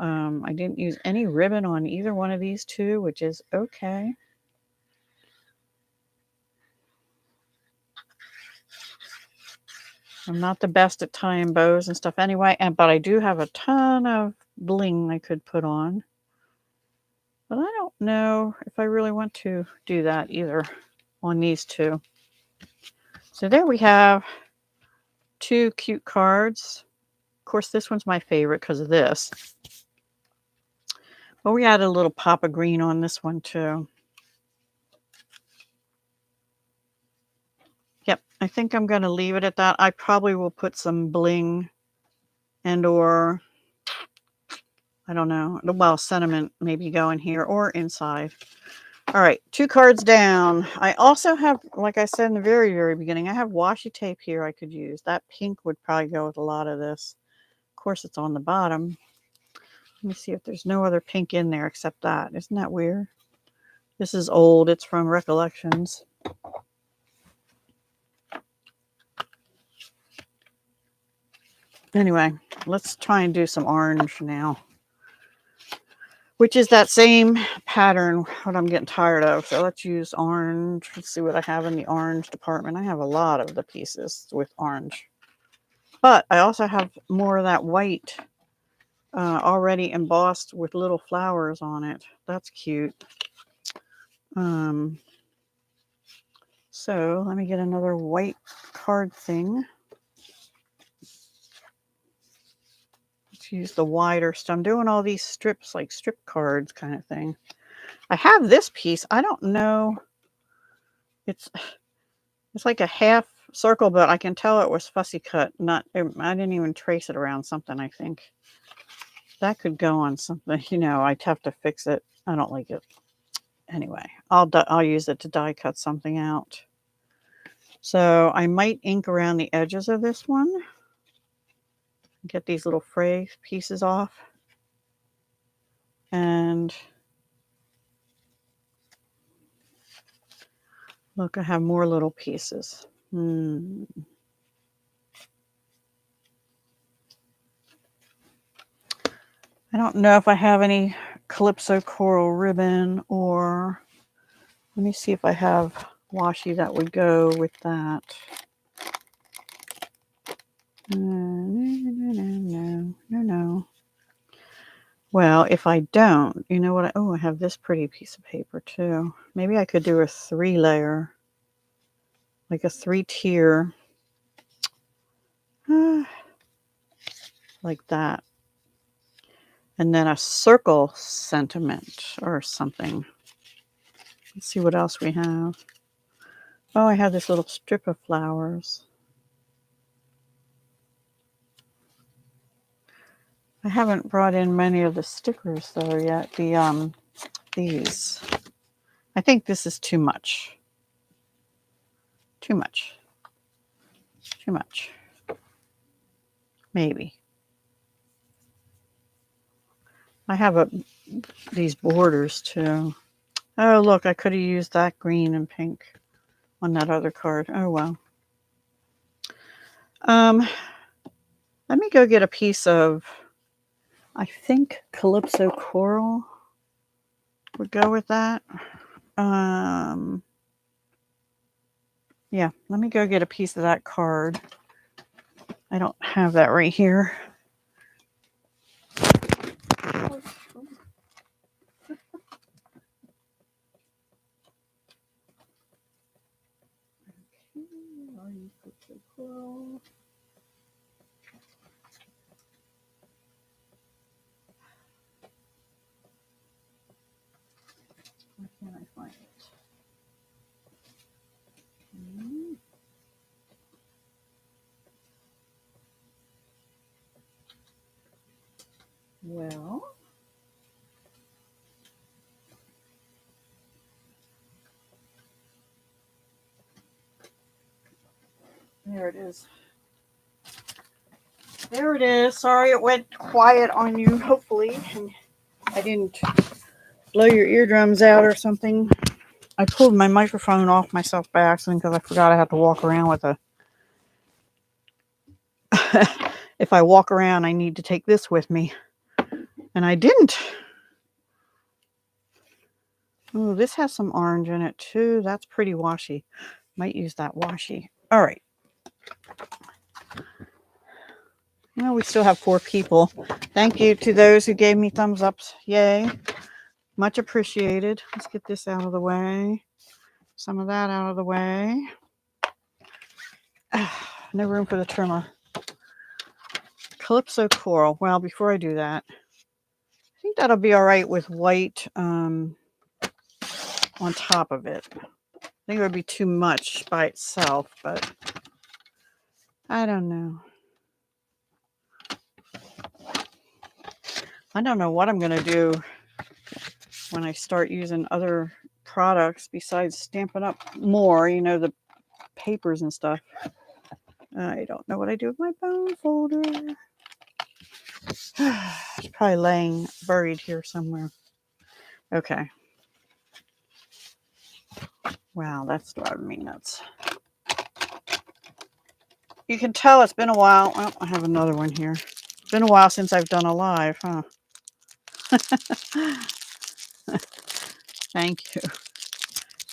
Speaker 1: I didn't use any ribbon on either one of these two, which is okay. I'm not the best at tying bows and stuff anyway, but I do have a ton of bling I could put on. But I don't know if I really want to do that either on these two. So there we have two cute cards. Of course, this one's my favorite because of this. But we added a little pop of green on this one too. Yep, I think I'm going to leave it at that. I probably will put some bling and or, I don't know, well, sentiment maybe go in here or inside. All right, 2 cards down. I also have, like I said in the very, very beginning, I have washi tape here I could use. That pink would probably go with a lot of this. Of course, it's on the bottom. Let me see if there's no other pink in there except that. Isn't that weird? This is old. It's from Recollections. Anyway, let's try and do some orange now, which is that same pattern, what I'm getting tired of. So let's use orange. Let's see what I have in the orange department. I have a lot of the pieces with orange. But I also have more of that white already embossed with little flowers on it. That's cute. So let me get another white card thing. Let's use the wider stuff. I'm doing all these strips, like strip cards kind of thing. I have this piece. I don't know. It's like a half circle, but I can tell it was fussy cut. I didn't even trace it around something, I think. That could go on something. You know, I'd have to fix it. I don't like it. Anyway, I'll use it to die cut something out. So I might ink around the edges of this one. Get these little fray pieces off. And look, I have more little pieces. I don't know if I have any Calypso coral ribbon, or let me see if I have washi that would go with that. No. Well, if I don't, you know what? I have this pretty piece of paper too. Maybe I could do a 3-layer, like a 3-tier, like that. And then a circle sentiment or something. Let's see what else we have. Oh, I have this little strip of flowers. I haven't brought in many of the stickers though yet. These. I think this is too much. Too much. Maybe. I have these borders too. Oh, look, I could have used that green and pink on that other card. Oh, well. Let me go get a piece of, I think Calypso coral would go with that. Yeah, let me go get a piece of that card. I don't have that right here. Why can't I find it? Well, there it is. There it is. Sorry it went quiet on you, hopefully. And I didn't blow your eardrums out or something. I pulled my microphone off myself by accident because I forgot I had to walk around with a... If I walk around, I need to take this with me. And I didn't. Oh, this has some orange in it too. That's pretty washy. Might use that washi. All right. Well, we still have 4 people. Thank you to those who gave me thumbs ups. Yay. Much appreciated. Let's get this out of the way. Some of that out of the way. No room for the trimmer. Calypso coral. Well, before I do that, I think that'll be all right with white on top of it. I think it would be too much by itself, but I don't know. I don't know what I'm going to do when I start using other products besides Stampin' Up! More, you know, the papers and stuff. I don't know what I do with my bone folder. It's probably laying buried here somewhere. Okay. Wow, that's driving me nuts. You can tell it's been a while. Oh, I have another one here. It's been a while since I've done a live, huh? Thank you.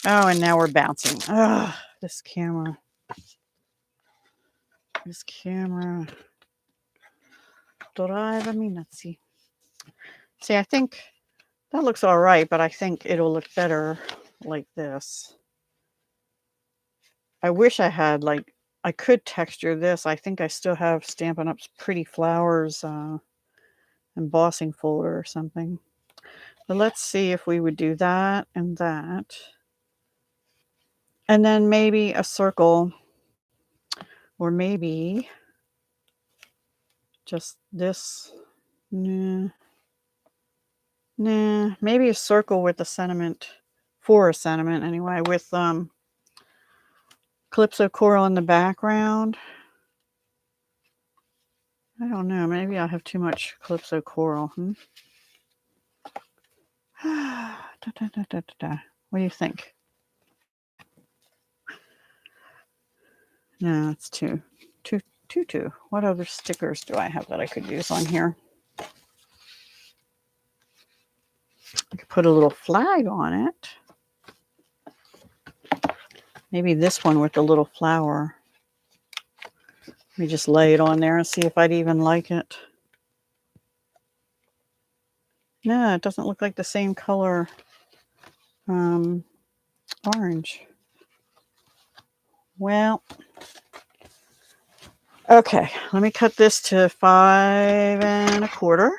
Speaker 1: Oh, and now we're bouncing. Oh, this camera. This camera. Driving me nuts. See, I think that looks all right, but I think it'll look better like this. I wish I had, like, I could texture this. I think I still have Stampin' Up's Pretty Flowers embossing folder or something. But let's see if we would do that and that. And then maybe a circle, or maybe just this. Nah, maybe a circle with a sentiment, for a sentiment anyway, with Calypso coral in the background. I don't know, maybe I have too much Calypso coral. What do you think? No, it's too. What other stickers do I have that I could use on here? I could put a little flag on it. Maybe this one with the little flower. Let me just lay it on there and see if I'd even like it. No, it doesn't look like the same color orange. Well, okay, let me cut this to 5 1/4.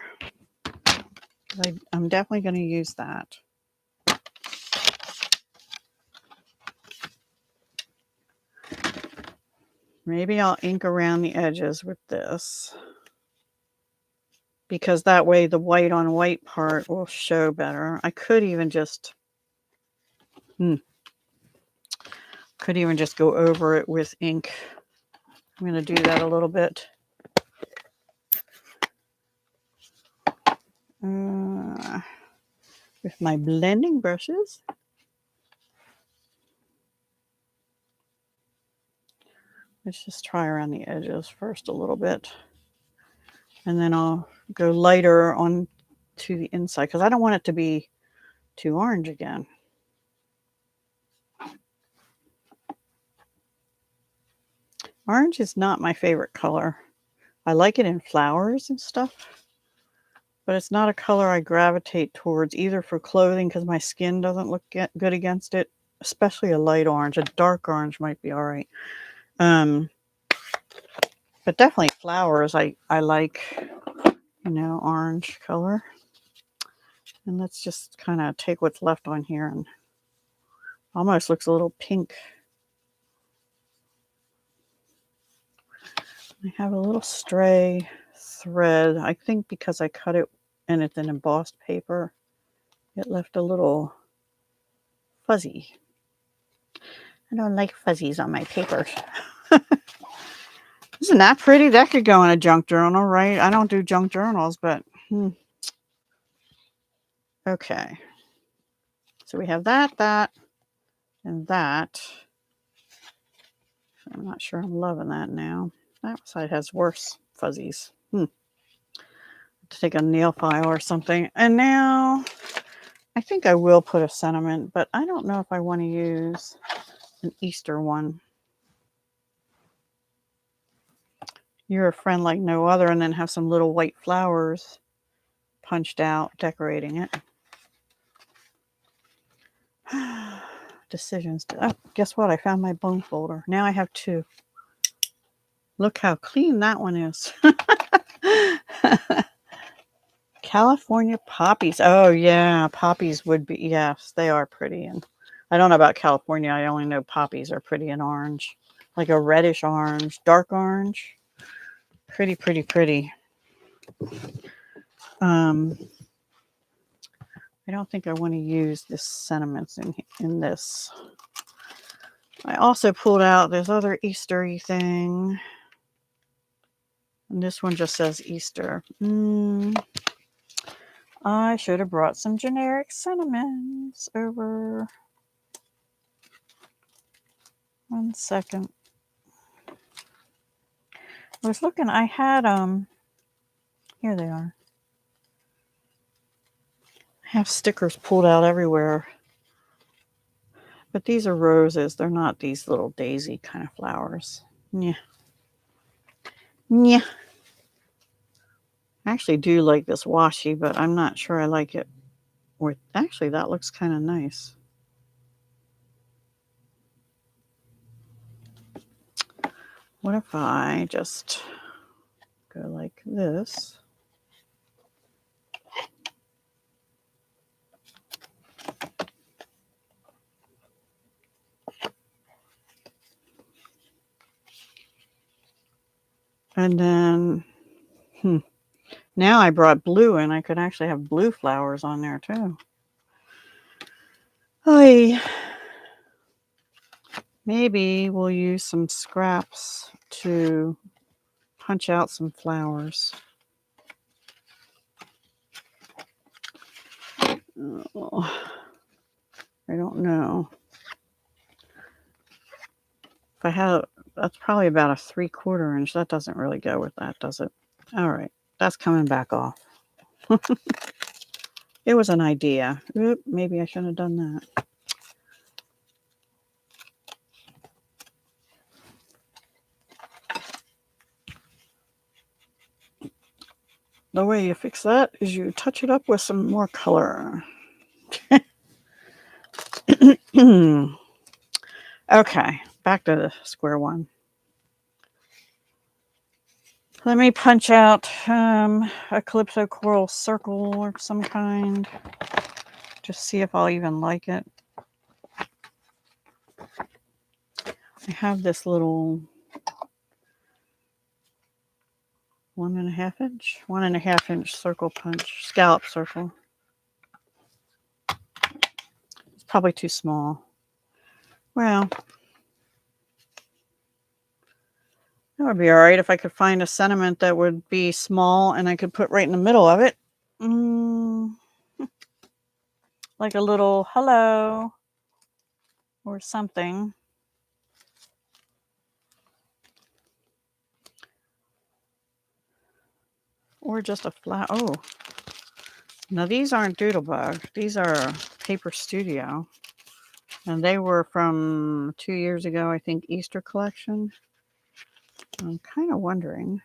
Speaker 1: I'm definitely going to use that. Maybe I'll ink around the edges with this, because that way the white on white part will show better. I could even just go over it with ink. I'm going to do that a little bit. With my blending brushes. Let's just try around the edges first a little bit. And then I'll go lighter on to the inside, because I don't want it to be too orange again. Orange is not my favorite color. I like it in flowers and stuff, but it's not a color I gravitate towards either for clothing, because my skin doesn't look good against it, especially a light orange. A dark orange might be all right. But definitely flowers, I like, you know, orange color. And let's just kind of take what's left on here, and almost looks a little pink. I have a little stray thread. I think because I cut it and it's an embossed paper, it left a little fuzzy. I don't like fuzzies on my paper. Isn't that pretty? That could go in a junk journal, right? I don't do junk journals, but okay. So we have that, and that. I'm not sure I'm loving that now. That side has worse fuzzies. to take a nail file or something. And now I think I will put a sentiment, but I don't know if I want to use an Easter one. You're a friend like no other, and then have some little white flowers punched out, decorating it. Decisions. Oh, guess what? I found my bone folder. Now I have 2. Look how clean that one is. California poppies. Oh, yeah. Poppies would be, yes, they are pretty. And I don't know about California. I only know poppies are pretty in orange. Like a reddish orange, dark orange. Pretty, pretty, pretty. I don't think I want to use this sentiments in this. I also pulled out this other Easter-y thing. And this one just says Easter. I should have brought some generic sentiments over. 1 second. I was looking, I had, here they are. I have stickers pulled out everywhere. But these are roses. They're not these little daisy kind of flowers. Yeah. Yeah. I actually do like this washi, but I'm not sure I like it with, actually that looks kind of nice. What if I just go like this? And then, now I brought blue, and I could actually have blue flowers on there too. Maybe we'll use some scraps to punch out some flowers. Oh, I don't know. If I had, that's probably about a 3/4 inch. That doesn't really go with that, does it? All right, that's coming back off. It was an idea. Oop, maybe I shouldn't have done that. The way you fix that is you touch it up with some more color. Okay, back to the square one. Let me punch out a Calypso coral circle or some kind. Just see if I'll even like it. I have this little 1.5 inch circle punch, scallop circle. It's probably too small. Well, that would be all right if I could find a sentiment that would be small and I could put right in the middle of it. Like a little hello or something. Or just a flat. Oh, now these aren't Doodlebug. These are Paper Studio. And they were from 2 years ago, I think, Easter collection. I'm kind of wondering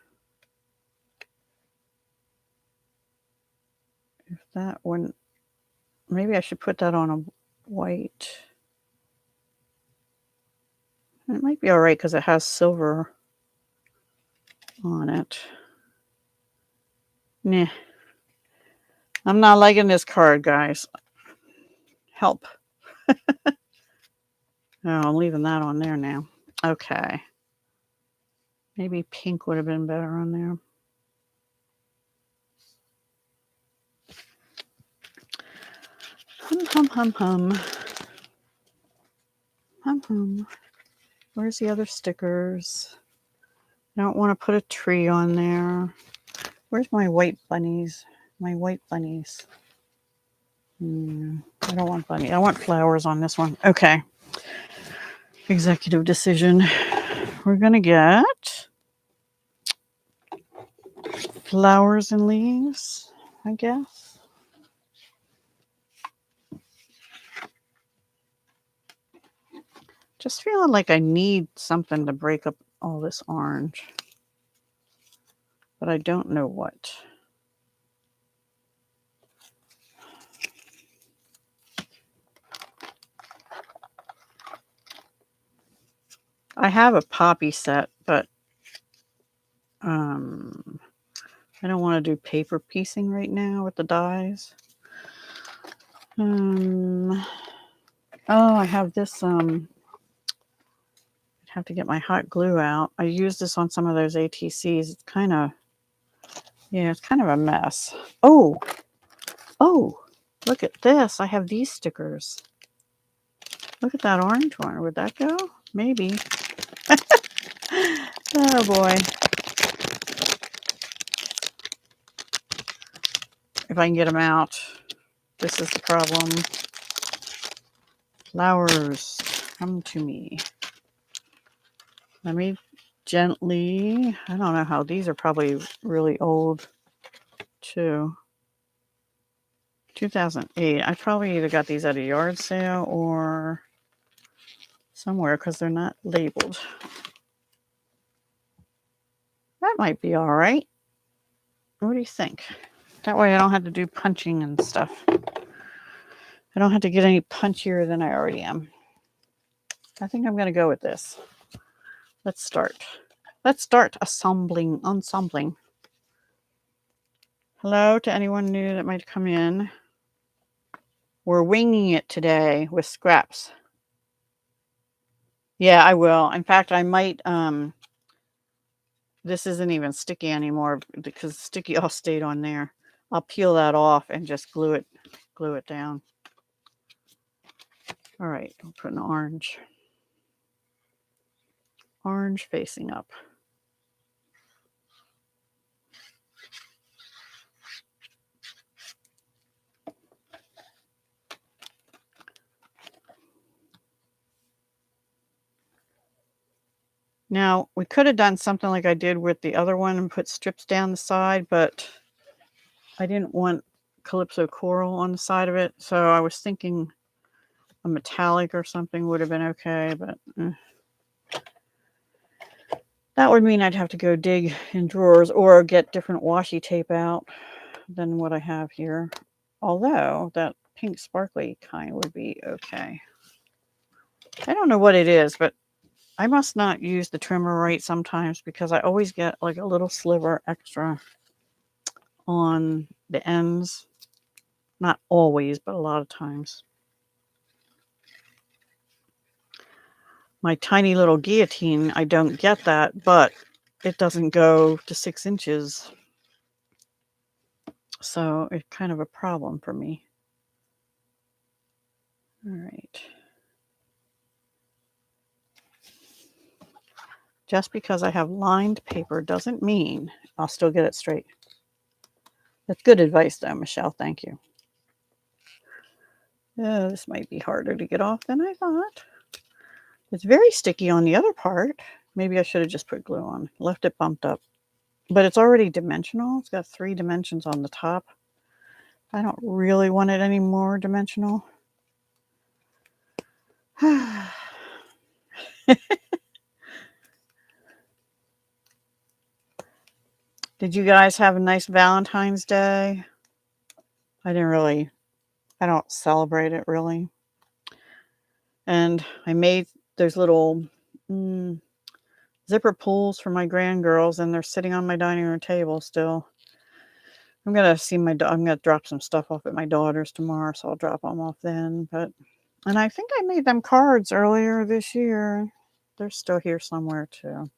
Speaker 1: if that one, maybe I should put that on a white. It might be all right because it has silver on it. Nah. I'm not liking this card, guys. Help. Oh, I'm leaving that on there now. Okay. Maybe pink would have been better on there. Hum, hum, hum, hum. Hum, hum. Where's the other stickers? I don't want to put a tree on there. Where's my white bunnies? My white bunnies. I don't want bunnies. I want flowers on this one. Okay. Executive decision. We're going to get flowers and leaves, I guess. Just feeling like I need something to break up all this orange, but I don't know what. I have a poppy set, but I don't want to do paper piecing right now with the dies. Oh, I have this, I'd have to get my hot glue out. I used this on some of those ATCs. It's kind of a mess. Oh, look at this. I have these stickers. Look at that orange one. Would that go? Maybe. Oh boy. If I can get them out. This is the problem. Flowers, come to me. Let me gently, I don't know how, these are probably really old too. 2008. I probably either got these at a yard sale or somewhere because they're not labeled. That might be all right. What do you think? That way I don't have to do punching and stuff. I don't have to get any punchier than I already am. I think I'm going to go with this. Let's start. Let's start ensembling. Hello to anyone new that might come in. We're winging it today with scraps. Yeah, I will. In fact, I might, this isn't even sticky anymore because sticky all stayed on there. I'll peel that off and just glue it down. All right, I'll put an orange. Orange facing up. Now, we could have done something like I did with the other one and put strips down the side, but I didn't want Calypso Coral on the side of it, so I was thinking a metallic or something would have been okay, but that would mean I'd have to go dig in drawers or get different washi tape out than what I have here. Although that pink sparkly kind would be okay. I don't know what it is, but I must not use the trimmer right sometimes because I always get like a little sliver extra on the ends. Not always, but a lot of times. My tiny little guillotine, I don't get that, but it doesn't go to 6 inches. So it's kind of a problem for me. All right. Just because I have lined paper doesn't mean I'll still get it straight. That's good advice though, Michelle. Thank you. This might be harder to get off than I thought. It's very sticky on the other part. Maybe I should have just put glue on. Left it bumped up. But it's already dimensional. It's got 3 dimensions on the top. I don't really want it any more dimensional. Did you guys have a nice Valentine's Day? I don't celebrate it really. And I made those little zipper pulls for my grandgirls, and they're sitting on my dining room table still. I'm gonna drop some stuff off at my daughter's tomorrow, so I'll drop them off then. And I think I made them cards earlier this year. They're still here somewhere too.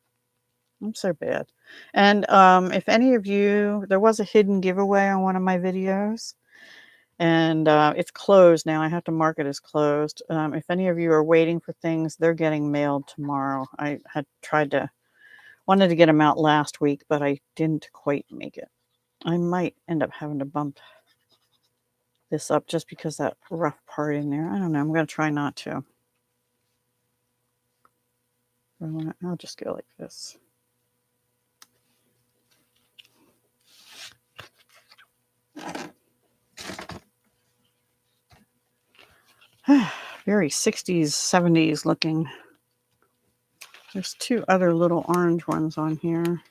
Speaker 1: I'm so bad. And if any of you, there was a hidden giveaway on one of my videos, and it's closed now. I have to mark it as closed. If any of you are waiting for things, they're getting mailed tomorrow. I had wanted to get them out last week, but I didn't quite make it. I might end up having to bump this up just because that rough part in there. I don't know. I'm going to try not to. I'll just go like this. Very 60s, 70s looking. There's two other little orange ones on here,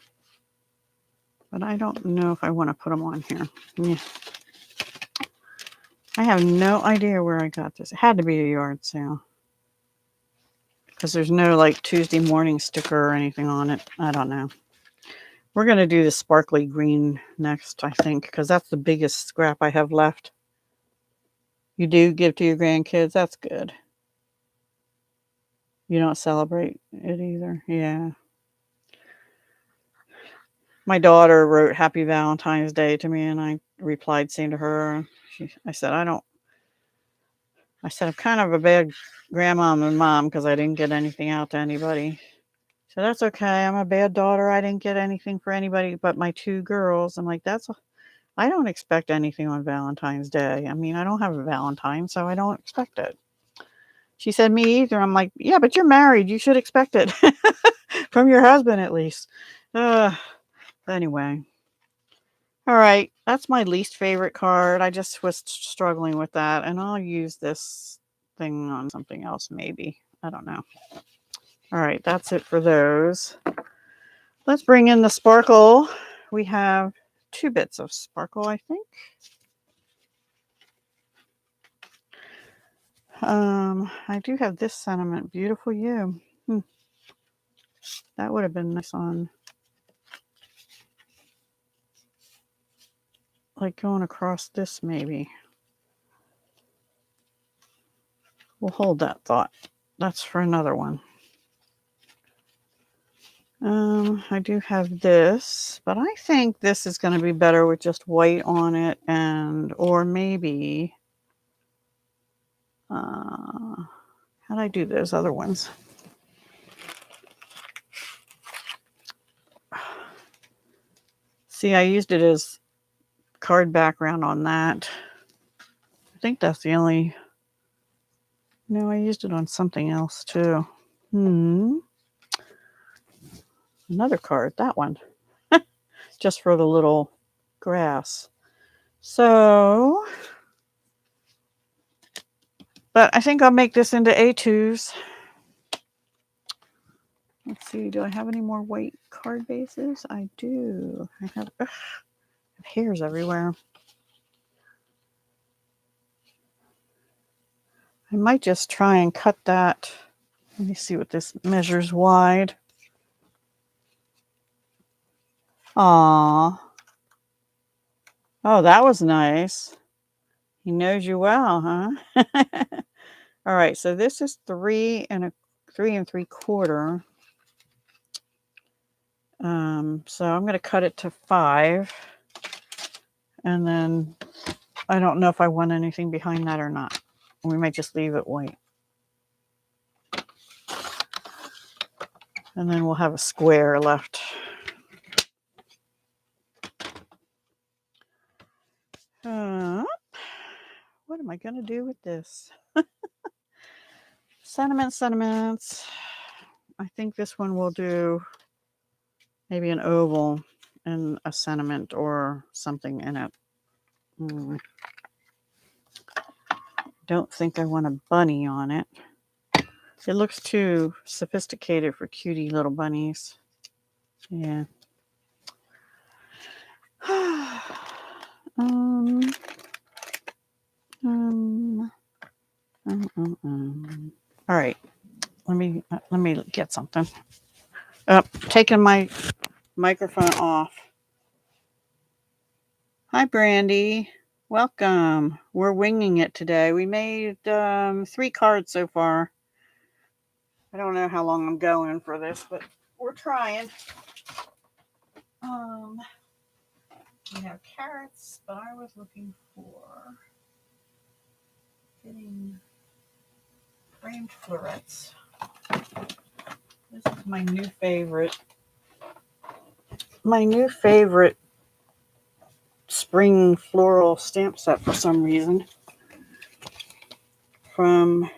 Speaker 1: but I don't know if I want to put them on here. Yeah. I have no idea where I got this. It had to be a yard sale, because there's no like Tuesday morning sticker or anything on it. I don't know. We're going to do the sparkly green next, I think, because that's the biggest scrap I have left. You do give to your grandkids? That's good. You don't celebrate it either? Yeah. My daughter wrote Happy Valentine's Day to me, and I replied saying to her, I said, I'm kind of a bad grandma and mom because I didn't get anything out to anybody. So that's okay. I'm a bad daughter. I didn't get anything for anybody but my two girls. I'm like, I don't expect anything on Valentine's Day. I mean, I don't have a Valentine, so I don't expect it. She said, me either. I'm like, yeah, but you're married. You should expect it from your husband at least. Anyway. All right. That's my least favorite card. I just was struggling with that, and I'll use this thing on something else maybe. I don't know. All right. That's it for those. Let's bring in the sparkle. We have 2 bits of sparkle, I think. I do have this sentiment, Beautiful You. That would have been nice on, like, going across this maybe. We'll hold that thought. That's for another one. I do have this, but I think this is going to be better with just white on it, or maybe, how'd I do those other ones? See, I used it as card background on that. I think that's the only, no, I used it on something else too. Another card, that one. Just for the little grass. So, but I think I'll make this into A2s. Let's see, do I have any more white card bases? I do. I have hairs everywhere. I might just try and cut that. Let me see what this measures wide. Aww. Oh, that was nice. He knows you well, huh? All right, so this is 3 3/4. So I'm going to cut it to 5. And then I don't know if I want anything behind that or not. We might just leave it white. And then we'll have a square left. What am I going to do with this? Sentiments. I think this one will do maybe an oval and a sentiment or something in it. Don't think I want a bunny on it. It looks too sophisticated for cutie little bunnies. Yeah. All right. Let me get something. Taking my microphone off. Hi, Brandy. Welcome. We're winging it today. We made 3 cards so far. I don't know how long I'm going for this, but we're trying. We have carrots, but I was looking for getting framed florets. This is my new favorite. My new favorite spring floral stamp set for some reason. I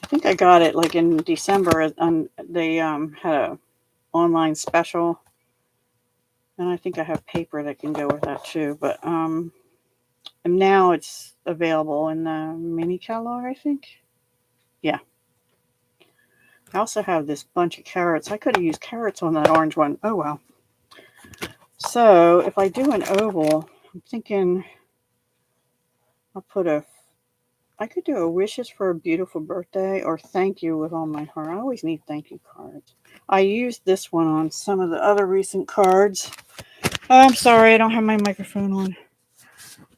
Speaker 1: think I got it like in December, and they had a online special, and I think I have paper that can go with that too. But And now it's available in the mini catalog, I think. Yeah. I also have this bunch of carrots. I could have used carrots on that orange one. Oh, well. So if I do an oval, I'm thinking I'll put I could do a wishes for a beautiful birthday or thank you with all my heart. I always need thank you cards. I used this one on some of the other recent cards. Oh, I'm sorry, I don't have my microphone on.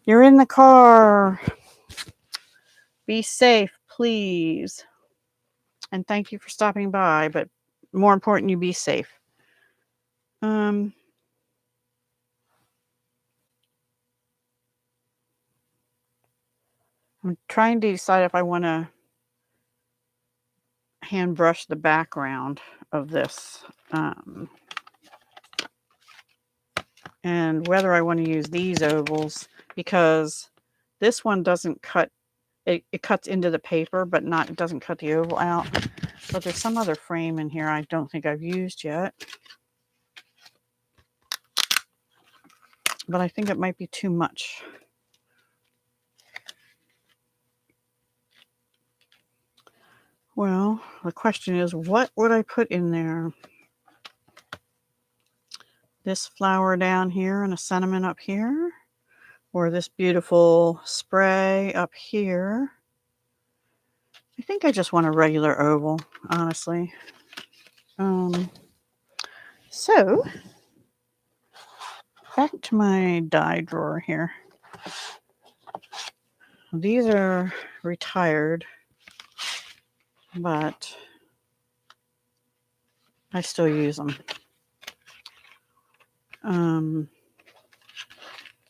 Speaker 1: You're in the car. Be safe, please. And thank you for stopping by, but more important, you be safe. I'm trying to decide if I want to hand brush the background of this. And whether I want to use these ovals, because this one doesn't cut, it cuts into the paper, but it doesn't cut the oval out. But there's some other frame in here I don't think I've used yet. But I think it might be too much. Well, the question is, what would I put in there? This flower down here and a sentiment up here? Or this beautiful spray up here? I think I just want a regular oval, honestly. So, back to my die drawer here. These are retired, but I still use them.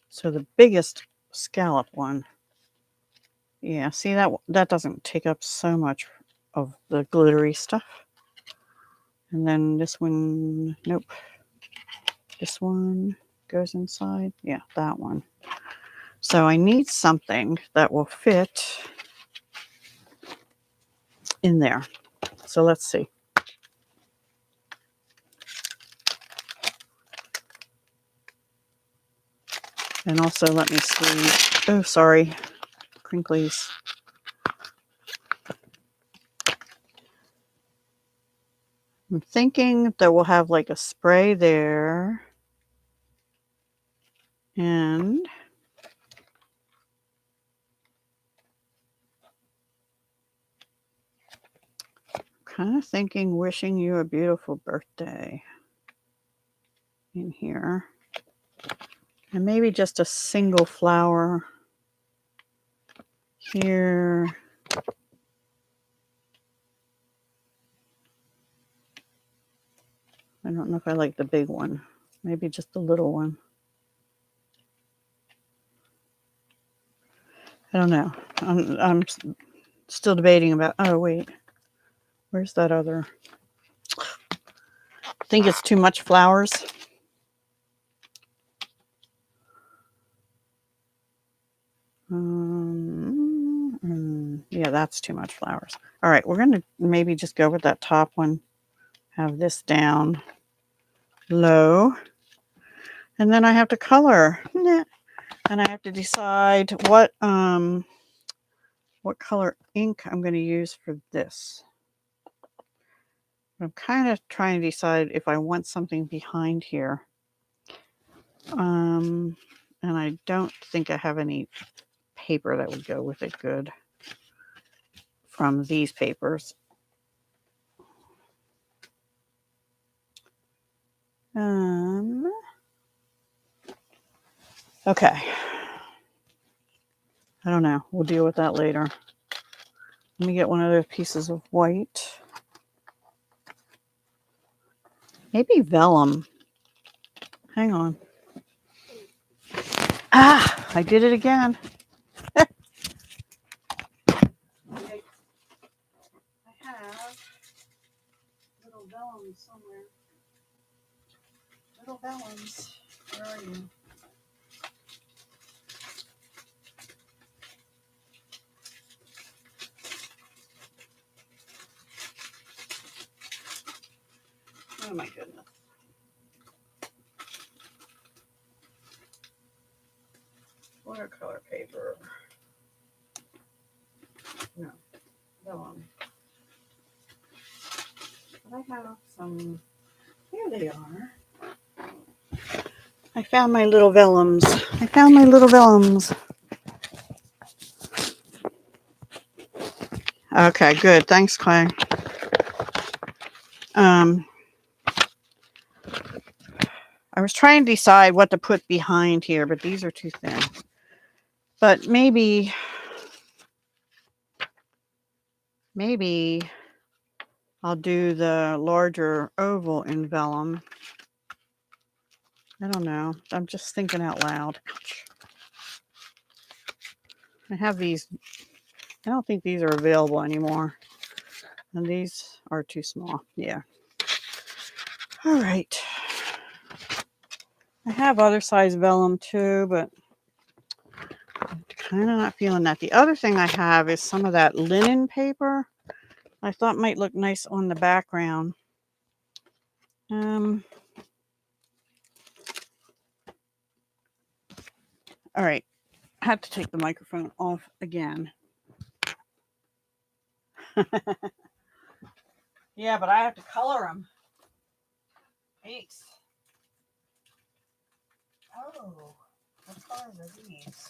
Speaker 1: So the biggest scallop one, yeah, see that doesn't take up so much of the glittery stuff. And then this one, nope. This one goes inside. Yeah, that one. So I need something that will fit in there. So let's see. And also let me see. Oh, sorry. Crinklies. I'm thinking that we'll have like a spray there. And kind of thinking wishing you a beautiful birthday in here. And maybe just a single flower here. I don't know if I like the big one. Maybe just the little one. I don't know. I'm still debating about, oh wait, where's that other? I think it's too much flowers. Yeah, that's too much flowers. All right, we're going to maybe just go with that top one. Have this down low. And then I have to color. And I have to decide what color ink I'm going to use for this. I'm kind of trying to decide if I want something behind here. And I don't think I have any paper that would go with it good from these papers. Okay. I don't know. We'll deal with that later. Let me get one of those pieces of white. Maybe vellum. Hang on. Ah, I did it again. I have little vellums somewhere. Little vellums. Where are you? Oh my goodness. watercolor paper. No, vellum. But I have some. Here they are. I found my little vellums. I found my little vellums. Okay, good. Thanks, Clay. I was trying to decide what to put behind here, but these are too thin. But maybe I'll do the larger oval in vellum. I don't know. I'm just thinking out loud. I have these. I don't think these are available anymore. And these are too small. Yeah. All right. I have other size vellum too, but I'm kind of not feeling that. The other thing I have is some of that linen paper. I thought might look nice on the background. All right. I have to take the microphone off again. Yeah, but I have to color them. Thanks. Oh, what colors are these?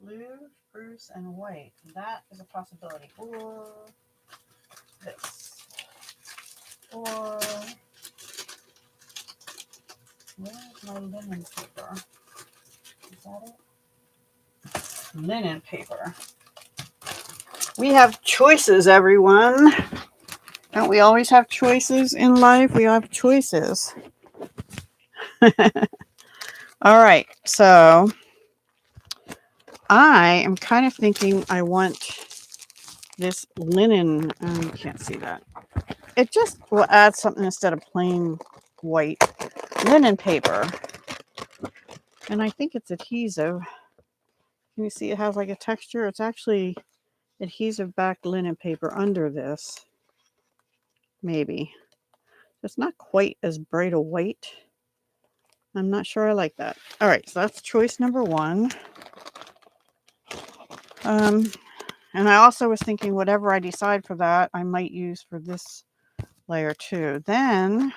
Speaker 1: Blue, spruce, and white. That is a possibility. Or this. Or where's my linen paper? Is that it? Linen paper. We have choices, everyone. Don't we always have choices in life? We have choices. All right, so I am kind of thinking I want this linen. You can't see that. It just will add something instead of plain white linen paper. And I think it's adhesive. Can you see it has like a texture? It's actually adhesive backed linen paper under this. Maybe. It's not quite as bright a white. I'm not sure I like that. All right, so that's choice number one. And I also was thinking whatever I decide for that, I might use for this layer too. Then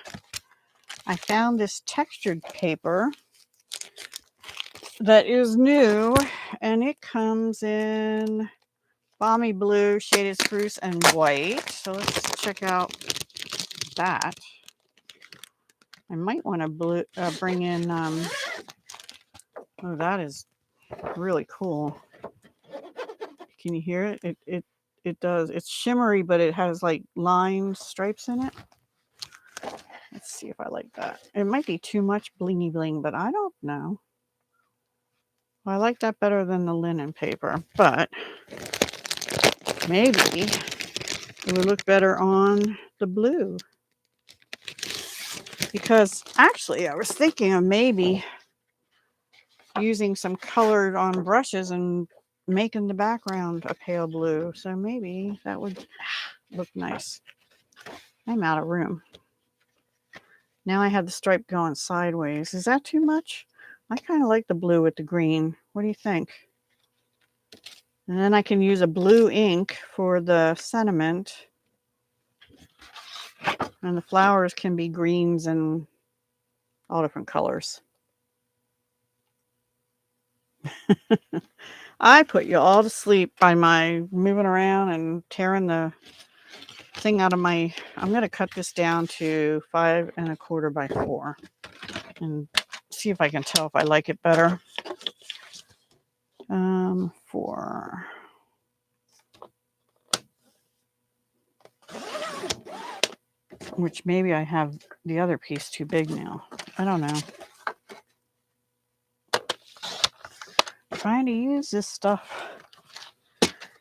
Speaker 1: I found this textured paper that is new, and it comes in balmy blue, shaded spruce, and white. So let's check out that. I might want to bring in, oh, that is really cool. Can you hear it? It does. It's shimmery, but it has like line stripes in it. Let's see if I like that. It might be too much blingy bling, but I don't know. I like that better than the linen paper, but maybe it would look better on the blue. Because actually, I was thinking of maybe using some colored on brushes and making the background a pale blue. So maybe that would look nice. I'm out of room. Now I have the stripe going sideways. Is that too much? I kind of like the blue with the green. What do you think? And then I can use a blue ink for the sentiment. And the flowers can be greens and all different colors. I put you all to sleep by my moving around and tearing the thing out of my... I'm going to cut this down to 5 1/4 by 4 and see if I can tell if I like it better. 4. Which maybe I have the other piece too big now. I don't know. Trying to use this stuff.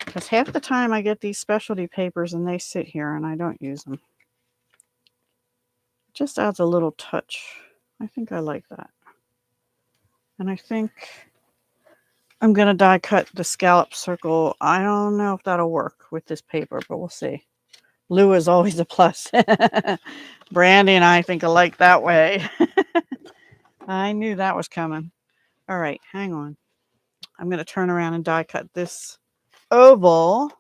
Speaker 1: Because half the time I get these specialty papers and they sit here and I don't use them. It just adds a little touch. I think I like that. And I think I'm going to die cut the scallop circle. I don't know if that'll work with this paper, but we'll see. Blue is always a plus. Brandy and I think alike that way. I knew that was coming. All right, hang on. I'm going to turn around and die cut this oval.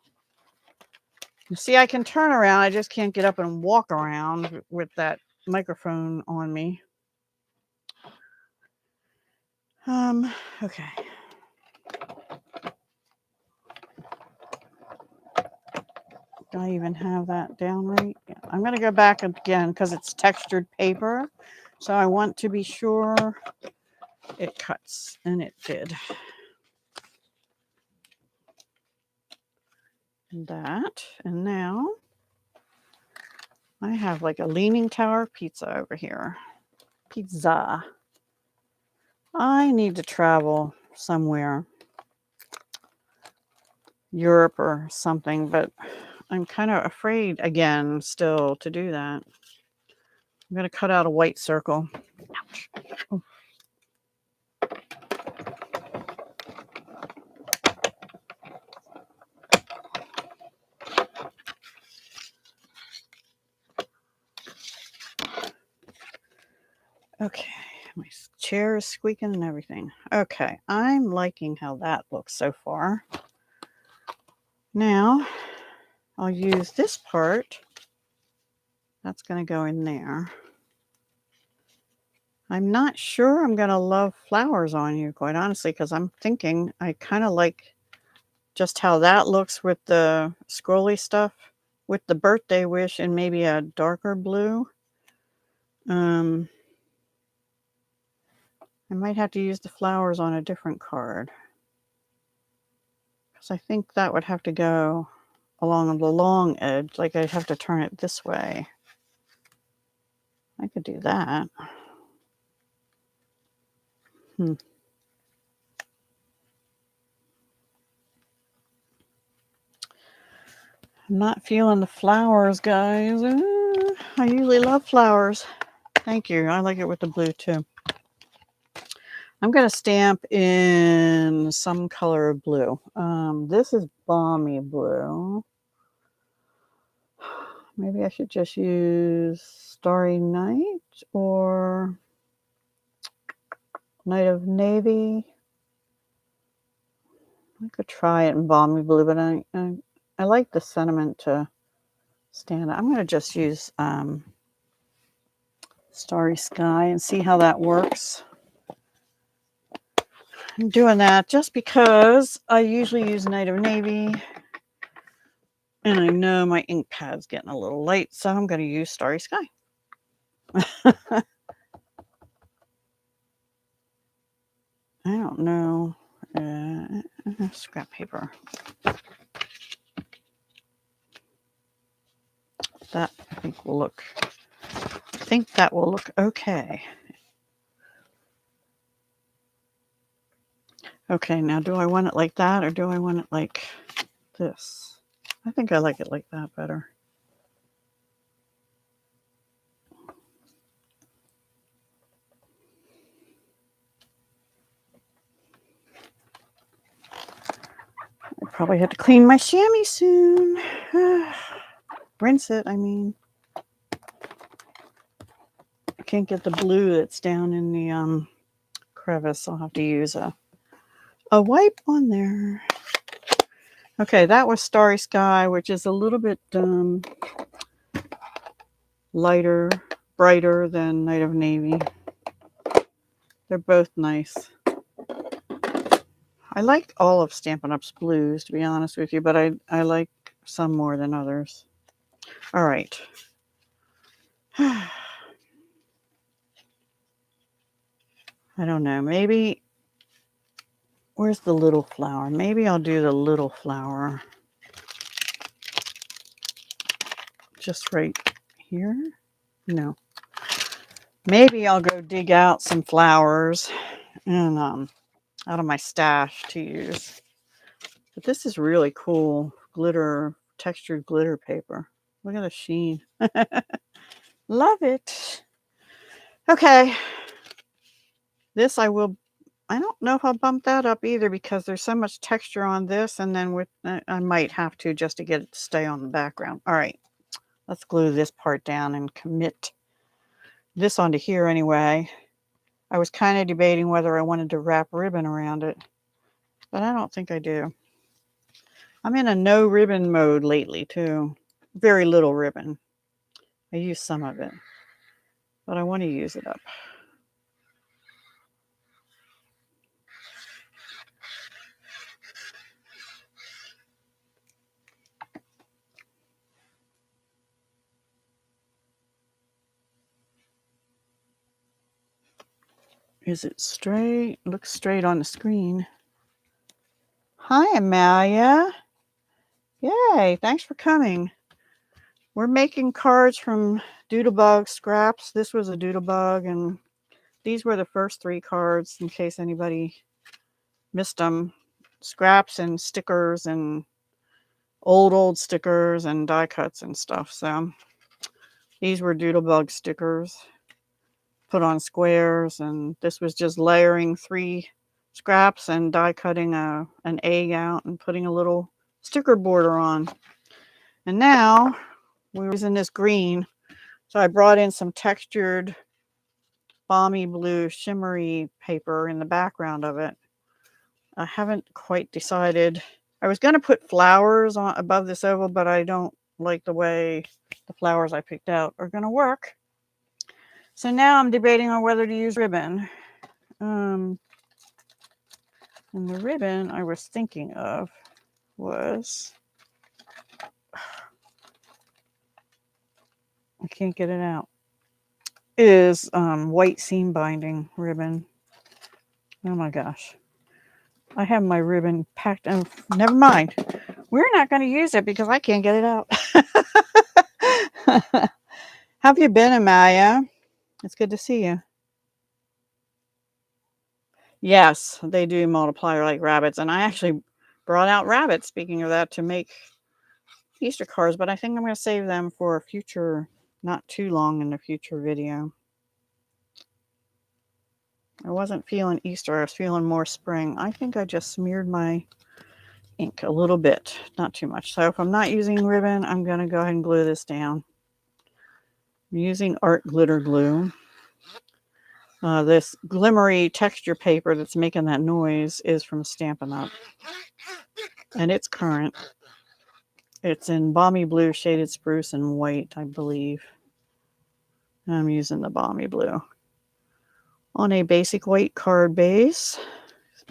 Speaker 1: You see, I can turn around. I just can't get up and walk around with that microphone on me. Okay. Do I even have that down right? Yeah. I'm going to go back again because it's textured paper. So I want to be sure it cuts, and it did. And that, and now I have like a leaning tower pizza over here. Pizza. I need to travel somewhere, Europe or something, but I'm kind of afraid again still to do that. I'm going to cut out a white circle. Ouch. Oh. Okay, my chair is squeaking and everything. Okay, I'm liking how that looks so far. Now, I'll use this part. That's going to go in there. I'm not sure I'm going to love flowers on you, quite honestly, because I'm thinking I kind of like just how that looks with the scrolly stuff, with the birthday wish and maybe a darker blue. I might have to use the flowers on a different card, because I think that would have to go along the long edge, like I'd have to turn it this way. I could do that. I'm not feeling the flowers, guys. I usually love flowers. Thank you. I like it with the blue too. I'm going to stamp in some color of blue. This is balmy blue. Maybe I should just use Starry Night or Night of Navy. I could try it in balmy blue, but I like the sentiment to stand out. I'm going to just use Starry Sky and see how that works. I'm doing that just because I usually use Night of Navy, and I know my ink pad's getting a little light, so I'm going to use Starry Sky. I don't know. Scrap paper. That I think will look. I think that will look okay. Okay, now do I want it like that or do I want it like this? I think I like it like that better. I probably have to clean my chamois soon. Rinse it, I mean. I can't get the blue that's down in the crevice. I'll have to use a wipe on there. Okay, that was Starry Sky, which is a little bit lighter, brighter than Night of Navy. They're both nice. I like all of Stampin' Up's blues, to be honest with you, but I like some more than others. All right. I don't know. Maybe, where's the little flower? Maybe I'll do the little flower. Just right here? No. Maybe I'll go dig out some flowers and out of my stash to use. But this is really cool. Glitter, textured glitter paper. Look at the sheen. Love it. Okay. This I don't know if I'll bump that up either because there's so much texture on this, and then with I might have to just to get it to stay on the background. All right. Let's glue this part down and commit this onto here anyway. I was kind of debating whether I wanted to wrap ribbon around it, but I don't think I do. I'm in a no ribbon mode lately too. Very little ribbon. I use some of it, but I want to use it up. Is it straight? Looks straight on the screen. Hi, Amalia. Yay, thanks for coming. We're making cards from Doodlebug scraps. This was a Doodlebug, and these were the first 3 cards in case anybody missed them. Scraps and stickers and old stickers and die cuts and stuff. So these were Doodlebug stickers put on squares, and this was just layering 3 scraps and die cutting an egg out and putting a little sticker border on. And now we're using this green, so I brought in some textured balmy blue shimmery paper in the background of it. I haven't quite decided. I was going to put flowers on above this oval, but I don't like the way the flowers I picked out are going to work. So now I'm debating on whether to use ribbon. And the ribbon I was thinking of was, I can't get it out, is white seam binding ribbon. Oh my gosh. I have my ribbon packed. Oh, never mind. We're not going to use it because I can't get it out. How have you been, Amaya? It's good to see you. Yes, they do multiply like rabbits. And I actually brought out rabbits, speaking of that, to make Easter cards. But I think I'm going to save them for a future, not too long in the future video. I wasn't feeling Easter. I was feeling more spring. I think I just smeared my ink a little bit, not too much. So if I'm not using ribbon, I'm going to go ahead and glue this down. I'm using art glitter glue. This glimmery texture paper that's making that noise is from Stampin' Up. And it's current. It's in balmy blue, shaded spruce, and white, I believe. I'm using the balmy blue on a basic white card base.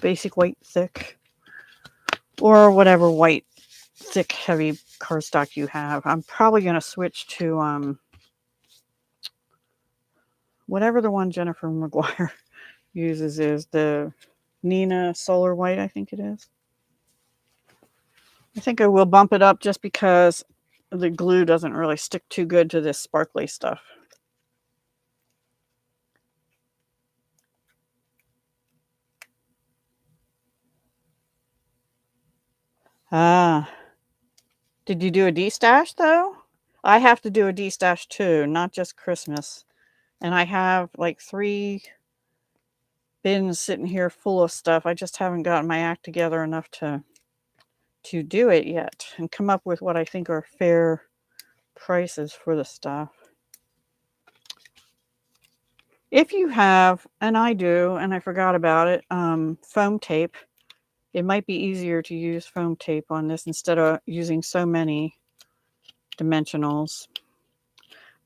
Speaker 1: Basic white thick, or whatever white thick heavy cardstock you have. I'm probably going to switch to whatever the one Jennifer McGuire uses is the Nina Solar White, I think it is. I think I will bump it up just because the glue doesn't really stick too good to this sparkly stuff. Ah. Did you do a D-stash though? I have to do a D-stash too, not just Christmas. And I have like 3 bins sitting here full of stuff. I just haven't gotten my act together enough to do it yet and come up with what I think are fair prices for the stuff. If you have, and I do, and I forgot about it, foam tape, it might be easier to use foam tape on this instead of using so many dimensionals.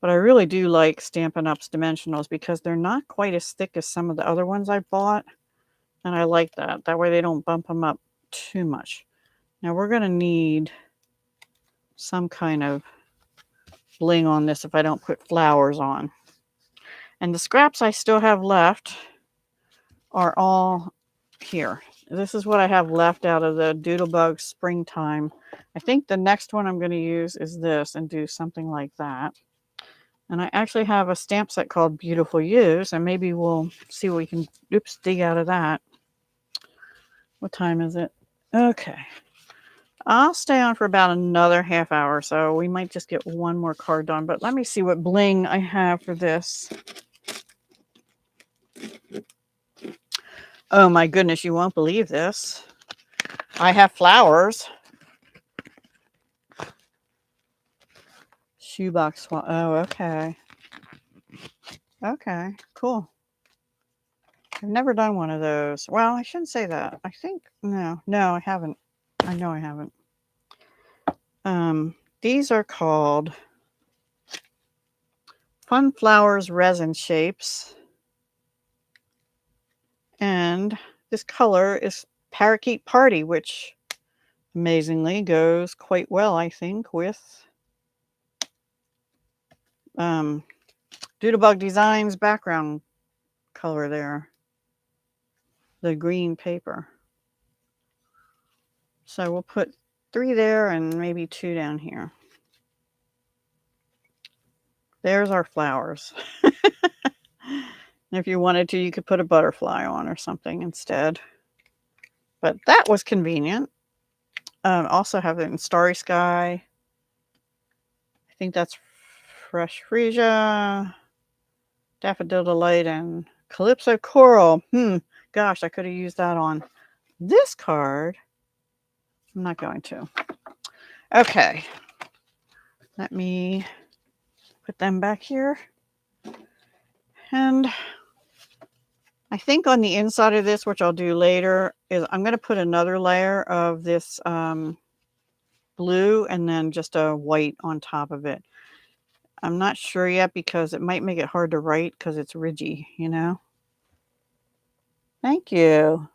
Speaker 1: But I really do like Stampin' Up's dimensionals because they're not quite as thick as some of the other ones I bought. And I like that. That way they don't bump them up too much. Now we're going to need some kind of bling on this if I don't put flowers on. And the scraps I still have left are all here. This is what I have left out of the Doodlebug Springtime. I think the next one I'm going to use is this and do something like that. And I actually have a stamp set called Beautiful You, so maybe we'll see what we can, dig out of that. What time is it? Okay. I'll stay on for about another half hour, so we might just get one more card done. But let me see what bling I have for this. Oh my goodness, you won't believe this. I have flowers. Shoebox. Oh, okay. Okay, cool. I've never done one of those. Well, I shouldn't say that. I think, no, I haven't. I know I haven't. These are called Fun Flowers Resin Shapes. And this color is Parakeet Party, which amazingly goes quite well, I think, with Doodlebug Designs background color there. The green paper. So we'll put 3 there and maybe 2 down here. There's our flowers. If you wanted to, you could put a butterfly on or something instead. But that was convenient. Also have it in Starry Sky. I think that's Fresh Freesia, Daffodil Delight, and Calypso Coral. Gosh, I could have used that on this card. I'm not going to. Okay. Let me put them back here. And I think on the inside of this, which I'll do later, is I'm going to put another layer of this blue and then just a white on top of it. I'm not sure yet because it might make it hard to write because it's ridgy, you know? Thank you.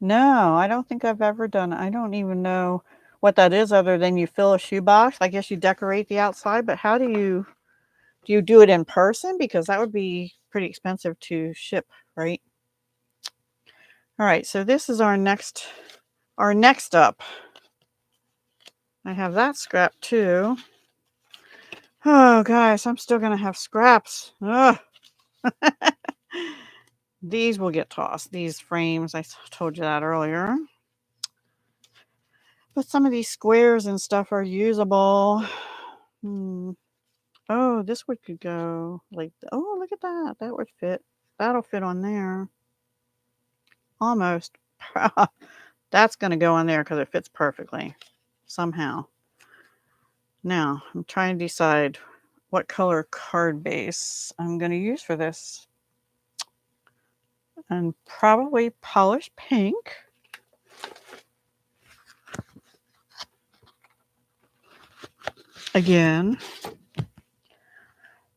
Speaker 1: No, I don't think I've ever done it. I don't even know what that is other than you fill a shoebox. I guess you decorate the outside, but how do you do it in person? Because that would be pretty expensive to ship, right? All right, so this is our next up. I have that scrap too. Oh, guys, I'm still going to have scraps. Ugh. These will get tossed. These frames, I told you that earlier. But some of these squares and stuff are usable. Oh, this one could go like, oh, look at that. That would fit. That'll fit on there. Almost. That's going to go on there because it fits perfectly. Somehow. Now, I'm trying to decide what color card base I'm going to use for this. And probably polished pink. Again.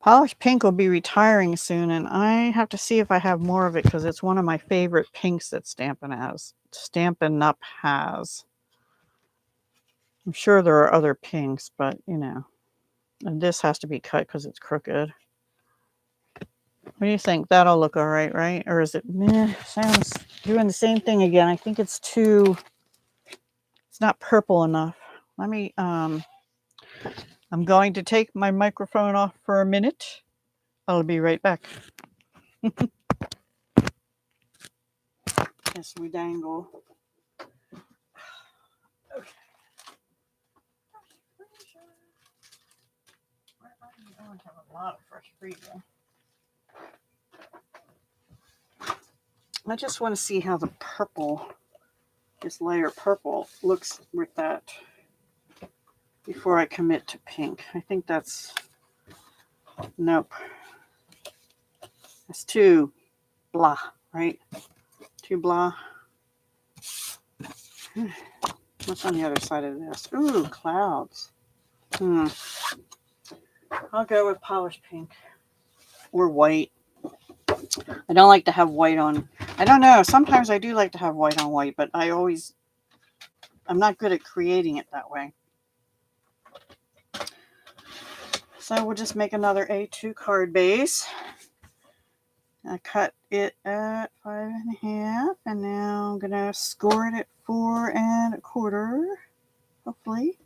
Speaker 1: Polished pink will be retiring soon, and I have to see if I have more of it because it's one of my favorite pinks that Stampin' Up! Has. I'm sure there are other pinks, but you know. And this has to be cut because it's crooked. What do you think? That'll look all right, right? Or is it, sounds doing the same thing again. I think it's not purple enough. Let me, I'm going to take my microphone off for a minute. I'll be right back. Yes, we dangle. Okay. I have a lot of fresh freezer. I just want to see how the purple, this layer of purple, looks with that before I commit to pink. I think that's, nope. That's too blah, right? Too blah. What's on the other side of this? Ooh, clouds. I'll go with polished pink or white. I don't like to have white on. I don't know. Sometimes I do like to have white on white, but I'm not good at creating it that way. So we'll just make another A2 card base. I cut it at 5.5, and now I'm gonna score it at 4 1/4, hopefully.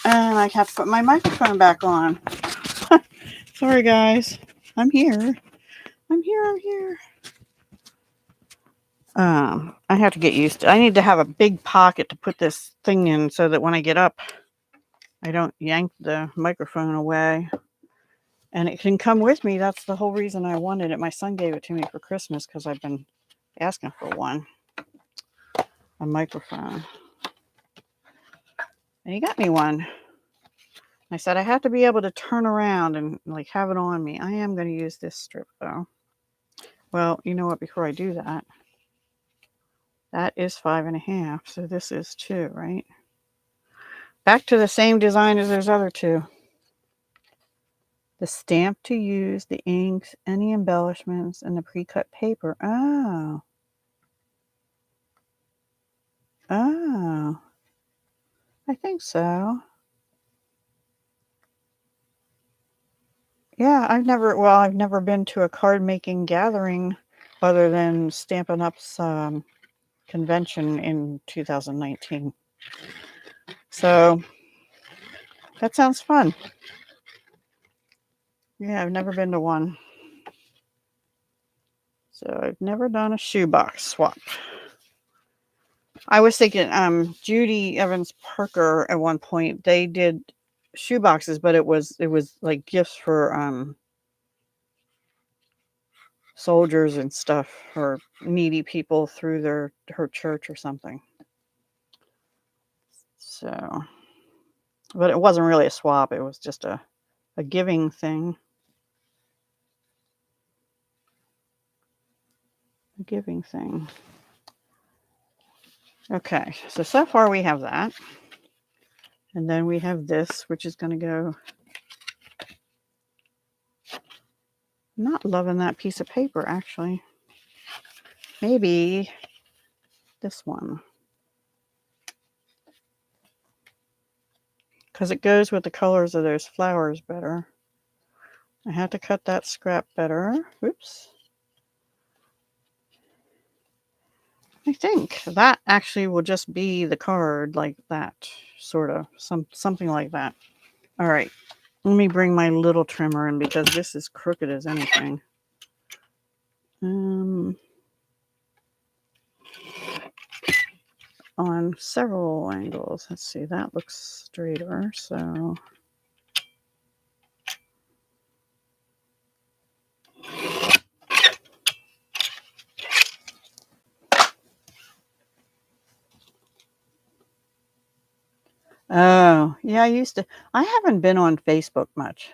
Speaker 1: And I have to put my microphone back on. Sorry, guys. I'm here. I have to get used to it. I need to have a big pocket to put this thing in so that when I get up, I don't yank the microphone away. And it can come with me. That's the whole reason I wanted it. My son gave it to me for Christmas because I've been asking for one. A microphone. And he got me one. I said I have to be able to turn around and like have it on me. I am going to use this strip though. Well, you know what? Before I do that, that is 5.5. So this is 2, right? Back to the same design as those other 2. The stamp to use, the inks, any embellishments, and the pre-cut paper. Oh. Oh. I think so. Yeah, I've never been to a card making gathering other than Stampin' Up's convention in 2019. So that sounds fun. Yeah, I've never been to one. So I've never done a shoebox swap. I was thinking, Judy Evans Parker at one point, they did shoeboxes, but it was like gifts for soldiers and stuff, or needy people through her church or something. So, but it wasn't really a swap. It was just a giving thing. A giving thing. Okay, so far we have that. And then we have this, which is going to go. Not loving that piece of paper, actually. Maybe this one. Because it goes with the colors of those flowers better. I have to cut that scrap better. Oops. I think that actually will just be the card like that. Sort of. Something like that. All right. Let me bring my little trimmer in because this is crooked as anything. On several angles. Let's see. That looks straighter. So... Oh, yeah, I haven't been on Facebook much.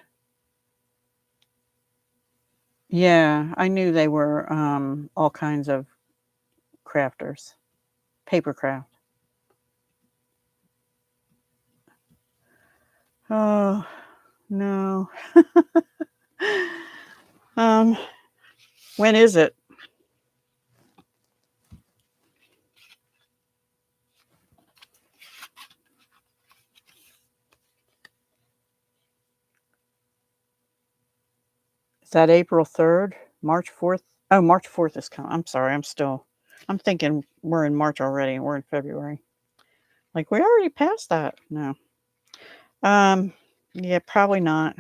Speaker 1: Yeah, I knew they were all kinds of crafters. Paper craft. Oh, no. When is it? Is that April 3rd? March 4th? Oh, March 4th is coming. I'm sorry. I'm thinking we're in March already. We're in February. Like, we already passed that. No. Yeah, probably not.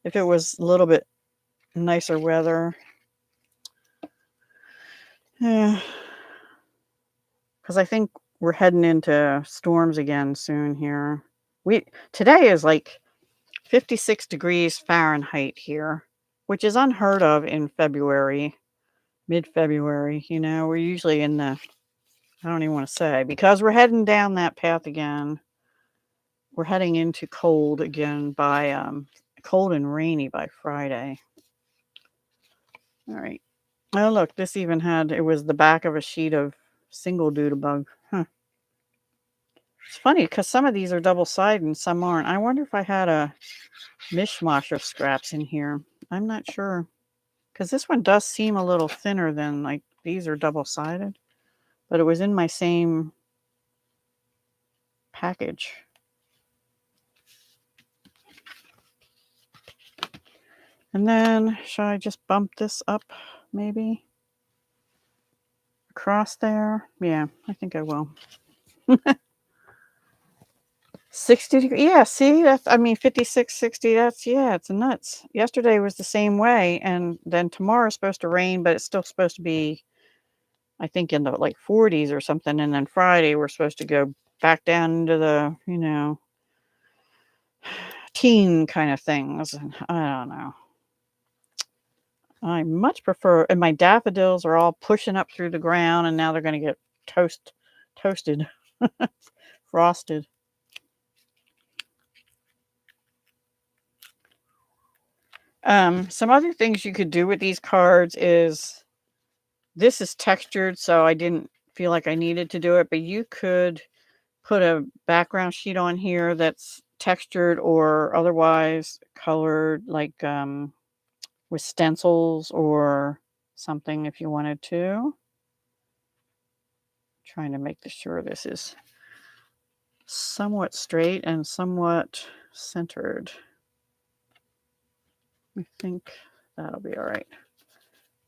Speaker 1: If it was a little bit nicer weather. Yeah. Because I think we're heading into storms again soon here. Today is like 56 degrees Fahrenheit here, which is unheard of in February, mid-February. You know, we're usually in the, I don't even want to say, because we're heading down that path again. We're heading into cold again by cold and rainy by Friday. All right. Oh, look, this even it was the back of a sheet of single doodlebug. Huh. It's funny because some of these are double-sided and some aren't. I wonder if I had a mishmash of scraps in here. I'm not sure. Because this one does seem a little thinner than, like, these are double-sided. But it was in my same package. And then, should I just bump this up, maybe? Across there? Yeah, I think I will. 60 degrees. Yeah, see, 56, 60. It's nuts. Yesterday was the same way. And then tomorrow's supposed to rain, but it's still supposed to be, I think, in the like 40s or something. And then Friday, we're supposed to go back down into the, teen kind of things. I don't know. I much prefer, and my daffodils are all pushing up through the ground, and now they're going to get toasted, frosted. Some other things you could do with these cards is, this is textured, so I didn't feel like I needed to do it, but you could put a background sheet on here that's textured or otherwise colored, like with stencils or something if you wanted to. Trying to make sure this is somewhat straight and somewhat centered. I think that'll be all right.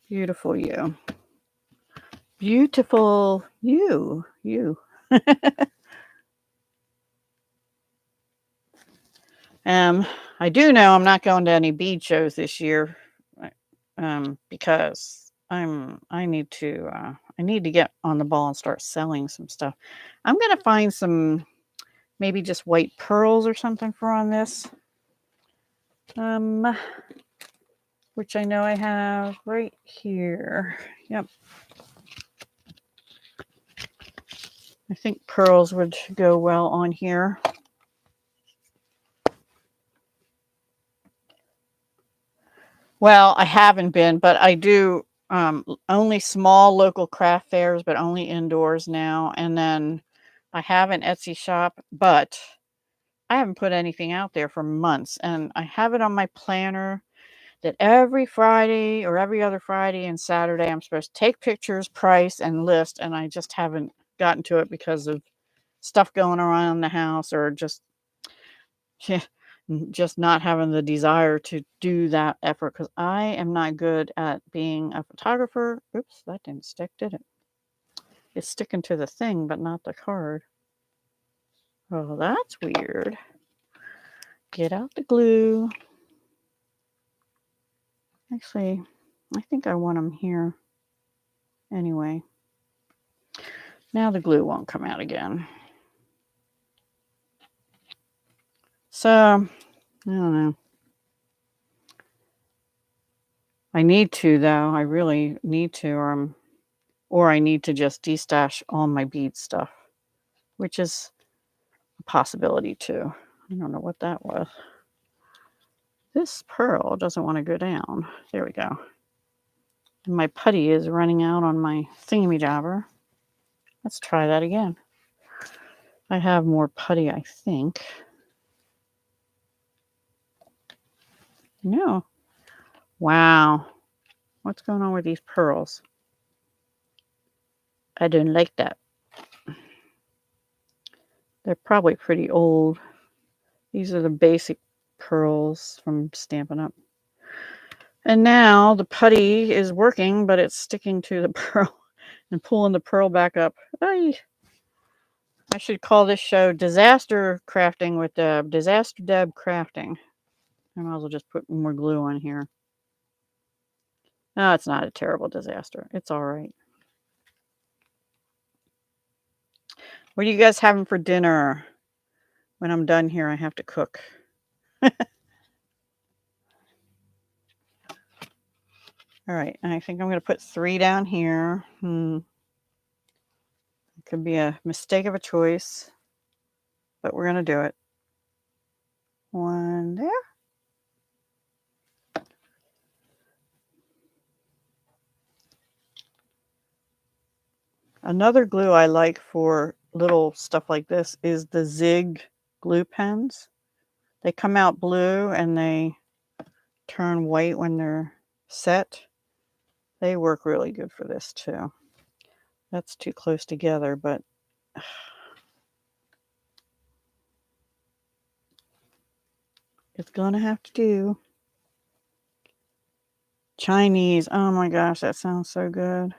Speaker 1: Beautiful you. Beautiful you. You. I do know I'm not going to any bead shows this year, because I need to get on the ball and start selling some stuff. I'm gonna find some, maybe just white pearls or something for on this, which I know I have right here. Yep. I think pearls would go well on here. Well, I haven't been, but I do only small local craft fairs, but only indoors now. And then I have an Etsy shop, but I haven't put anything out there for months. And I have it on my planner that every Friday or every other Friday and Saturday, I'm supposed to take pictures, price, and list. And I just haven't gotten to it because of stuff going around the house, or just not having the desire to do that effort, because I am not good at being a photographer. Oops, that didn't stick, did it? It's sticking to the thing, but not the card. Oh, that's weird. Get out the glue. Actually, I think I want them here. Anyway, now the glue won't come out again. So, I don't know. I need to, though. I really need to, or I need to just destash all my bead stuff, which is a possibility too. I don't know what that was. This pearl doesn't want to go down. There we go. And my putty is running out on my thingamajabber. Let's try that again. I have more putty, I think. No. Wow. What's going on with these pearls? I didn't like that. They're probably pretty old. These are the basic pearls from Stampin' Up. And now the putty is working, but it's sticking to the pearl and pulling the pearl back up. Ay. I should call this show Disaster Crafting with Deb. Disaster Deb Crafting. I might as well just put more glue on here. No, it's not a terrible disaster. It's all right. What are you guys having for dinner? When I'm done here, I have to cook. All right, I think I'm going to put 3 down here. It could be a mistake of a choice, but we're going to do it. 1 there. Another glue I like for little stuff like this is the Zig glue pens. They come out blue and they turn white when they're set. They work really good for this too. That's too close together, but it's gonna have to do. Chinese. Oh my gosh, that sounds so good.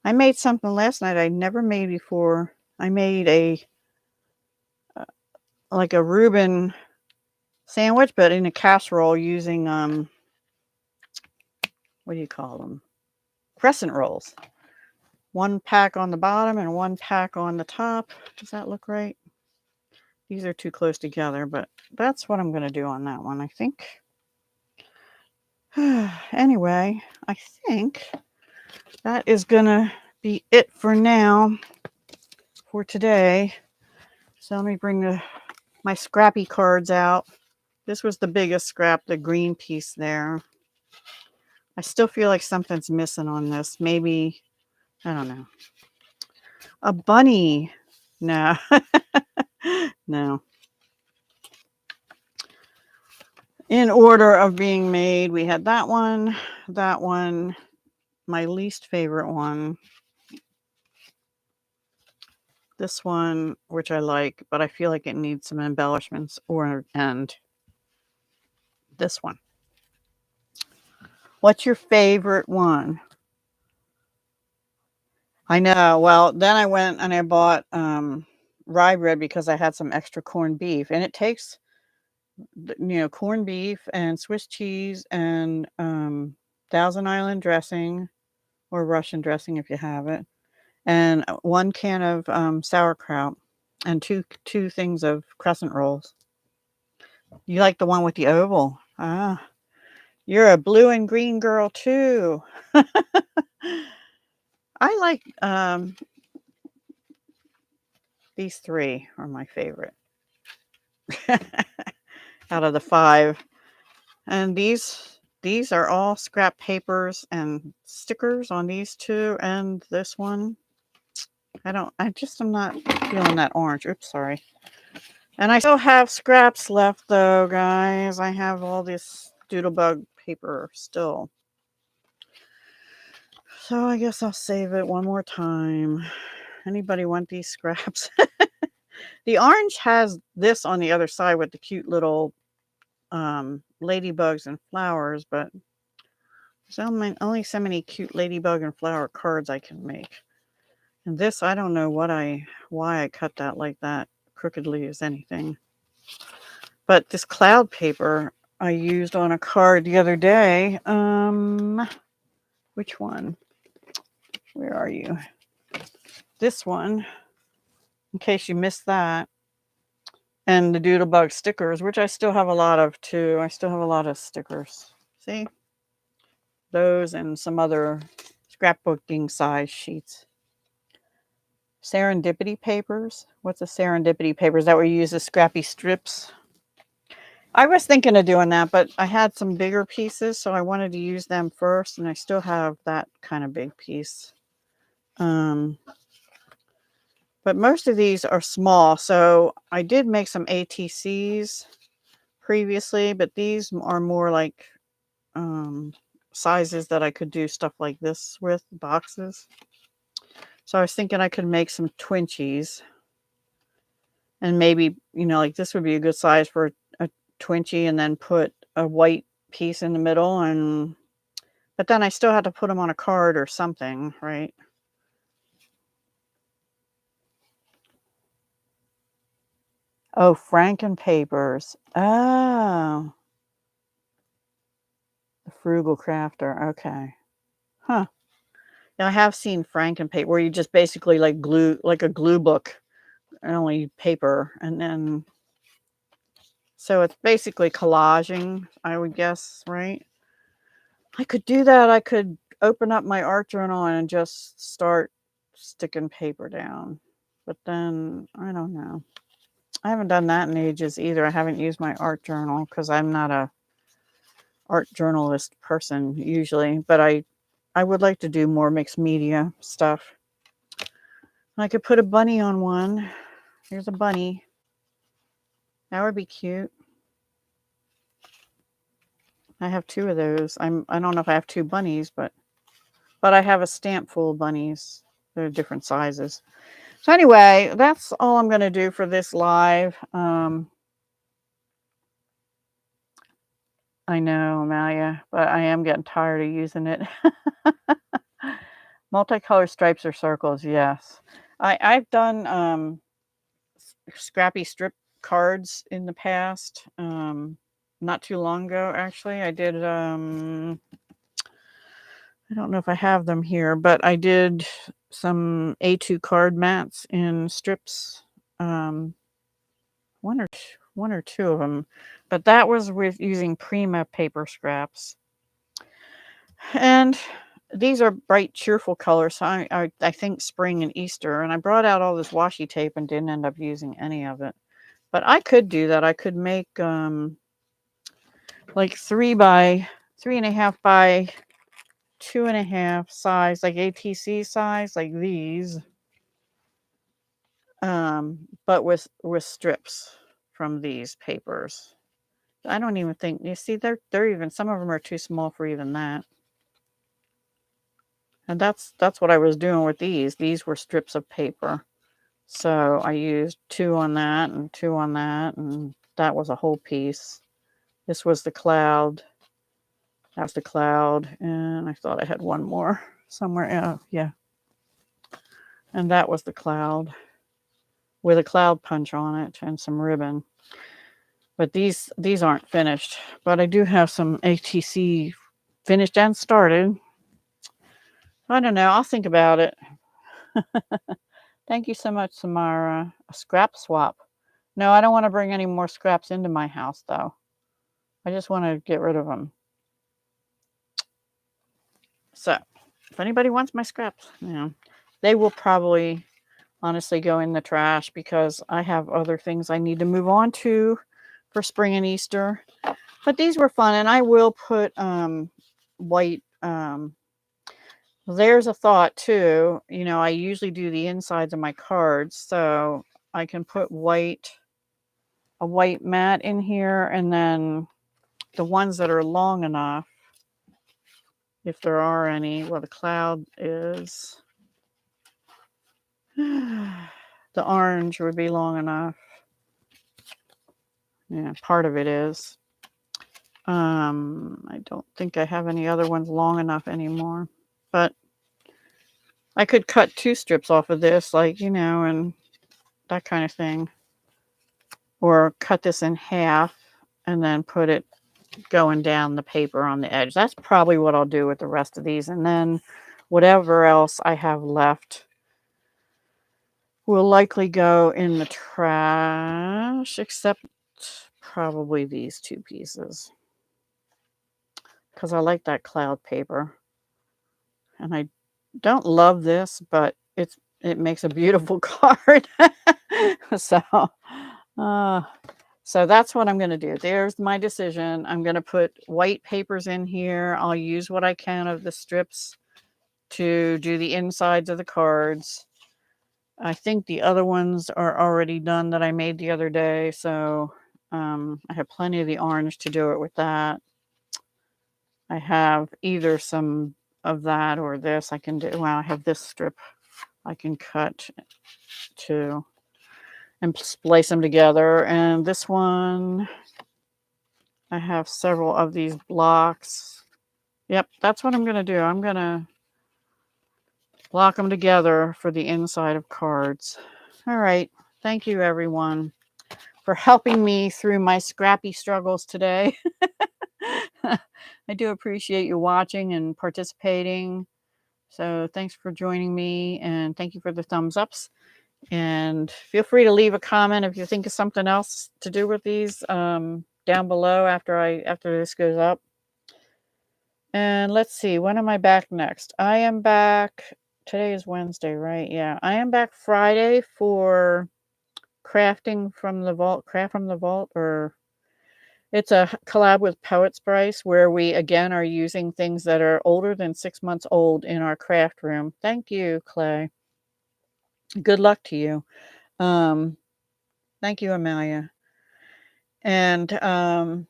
Speaker 1: I made something last night I never made before. I made a like a Reuben sandwich, but in a casserole using what do you call them? Crescent rolls. 1 pack on the bottom and 1 pack on the top. Does that look right? These are too close together, but that's what I'm going to do on that one, I think. Anyway, I think that is going to be it for now, for today. So let me bring my scrappy cards out. This was the biggest scrap, the green piece there. I still feel like something's missing on this. Maybe, I don't know. A bunny. No. No. In order of being made, we had that one, my least favorite one, this one, which I like, but I feel like it needs some embellishments, and this one. What's your favorite one? I know. Well, then I went and I bought rye bread because I had some extra corned beef, and it takes, corned beef and Swiss cheese and Thousand Island dressing or Russian dressing if you have it, and 1 can of sauerkraut and two things of crescent rolls. You like the one with the oval? Ah, you're a blue and green girl too. I like these 3 are my favorite out of the 5. And these are all scrap papers and stickers on these 2 and this one. I'm not feeling that orange. Oops, sorry. And I still have scraps left though, guys. I have all this doodlebug paper still. So I guess I'll save it one more time. Anybody want these scraps? The orange has this on the other side with the cute little ladybugs and flowers, but there's only so many cute ladybug and flower cards I can make. And this, I don't know why I cut that like that, crookedly as anything. But this cloud paper I used on a card the other day. Which one? Where are you? This one, in case you missed that. And the doodlebug stickers, which I still have a lot of too. I still have a lot of stickers. See? Those and some other scrapbooking size sheets. Serendipity papers. What's a serendipity paper? Is that where you use the scrappy strips? I was thinking of doing that, but I had some bigger pieces, so I wanted to use them first, and I still have that kind of big piece. But most of these are small, so I did make some ATCs previously, but these are more like sizes that I could do stuff like this with, boxes. So I was thinking I could make some Twinchies, and maybe, like this would be a good size for a Twinchie, and then put a white piece in the middle, but then I still had to put them on a card or something, right? Oh, Franken papers. Oh. The Frugal Crafter. Okay. Huh. Now I have seen Franken paper where you just basically like glue, like a glue book, only paper. And then, so it's basically collaging, I would guess, right? I could do that. I could open up my art journal and just start sticking paper down. But then, I don't know. I haven't done that in ages either. I haven't used my art journal because I'm not a art journalist person usually, but I would like to do more mixed media stuff. I could put a bunny on one. Here's a bunny. That would be cute. I have 2 of those. I don't know if I have 2 bunnies, but I have a stamp full of bunnies. They're different sizes. So anyway, that's all I'm going to do for this live. I know, Amalia, but I am getting tired of using it. Multicolored stripes or circles, yes. I've done scrappy strip cards in the past. Not too long ago, actually. I did, I don't know if I have them here, but I did some A2 card mats in strips. One or two of them, but that was with using Prima paper scraps. And these are bright, cheerful colors. So I think spring and Easter. And I brought out all this washi tape and didn't end up using any of it. But I could do that. I could make like 3.5 by 2.5 size, like ATC size, like these, but with strips from these papers. I don't even think, you see, they're even, some of them are too small for even that. And that's what I was doing with these. These were strips of paper. So I used 2 on that and 2 on that, and that was a whole piece. This was the cloud. That was the cloud, and I thought I had one more somewhere. Oh, yeah. And that was the cloud with a cloud punch on it and some ribbon. But these aren't finished. But I do have some ATC finished and started. I don't know. I'll think about it. Thank you so much, Samara. A scrap swap. No, I don't want to bring any more scraps into my house, though. I just want to get rid of them. So, if anybody wants my scraps, they will probably honestly go in the trash because I have other things I need to move on to for spring and Easter. But these were fun, and I will put white. There's a thought too. I usually do the insides of my cards, so I can put a white mat in here, and then the ones that are long enough, if there are any. Well, the cloud is. The orange would be long enough. Yeah, part of it is. I don't think I have any other ones long enough anymore. But I could cut 2 strips off of this, like, and that kind of thing. Or cut this in half and then put it going down the paper on the edge. That's probably what I'll do with the rest of these. And then whatever else I have left will likely go in the trash, except probably these 2 pieces. Because I like that cloud paper. And I don't love this, but it makes a beautiful card. So that's what I'm going to do. There's my decision. I'm going to put white papers in here. I'll use what I can of the strips to do the insides of the cards. I think the other ones are already done that I made the other day. So I have plenty of the orange to do it with that. I have either some of that or this I can do. Well, I have this strip I can cut too and splice them together. And this one, I have several of these blocks. Yep, that's what I'm going to do. I'm going to block them together for the inside of cards. All right. Thank you, everyone, for helping me through my scrappy struggles today. I do appreciate you watching and participating. So thanks for joining me, and thank you for the thumbs ups. And feel free to leave a comment if you think of something else to do with these down below after this goes up. And let's see, when am I back next? I am back. Today is Wednesday, right? Yeah, I am back Friday for Crafting from the Vault. Craft from the Vault, or it's a collab with Poets Price, where we again are using things that are older than 6 months old in our craft room. Thank you, Clay. Good luck to you. Thank you, Amelia. And on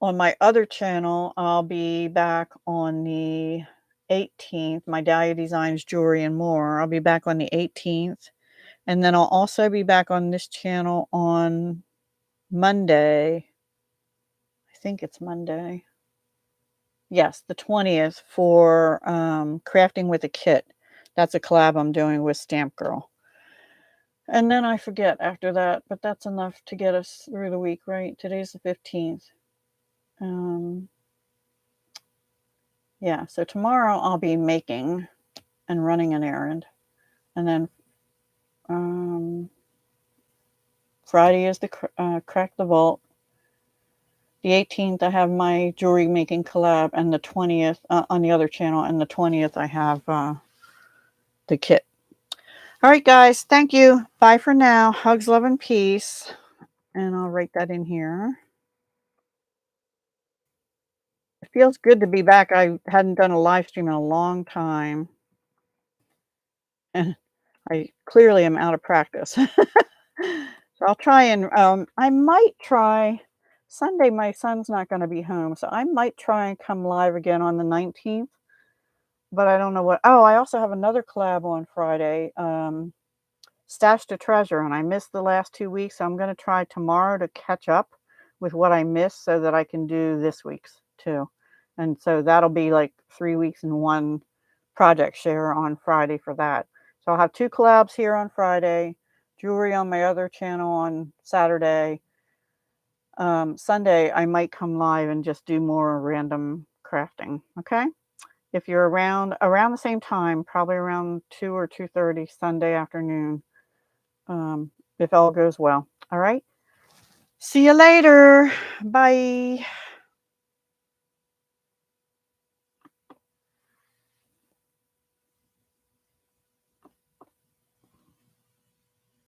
Speaker 1: my other channel, I'll be back on the 18th. My Dahlia Designs Jewelry and More. I'll be back on the 18th. And then I'll also be back on this channel on Monday. I think it's Monday. Yes, the 20th for Crafting with a Kit. That's a collab I'm doing with Stamp Girl. And then I forget after that, but that's enough to get us through the week, right? Today's the 15th. Yeah, so tomorrow I'll be making and running an errand. And then Friday is the Crack the Vault. The 18th, I have my jewelry making collab, and the 20th on the other channel, and the 20th, I have the kit. All right, guys, thank you. Bye for now. Hugs, love, and peace. And I'll write that in here. feels good to be back. I hadn't done a live stream in a long time. And I clearly am out of practice. So I'll try and I might try Sunday. My son's not going to be home, so I might try and come live again on the 19th. But I don't know what. Oh, I also have another collab on Friday. Stash to Treasure, and I missed the last 2 weeks. So I'm going to try tomorrow to catch up with what I missed so that I can do this week's too. And so that'll be like 3 weeks in one project share on Friday for that. So I'll have 2 collabs here on Friday, jewelry on my other channel on Saturday. Sunday, I might come live and just do more random crafting. Okay. If you're around the same time, probably around 2 or 2:30 Sunday afternoon, if all goes well. All right. See you later. Bye.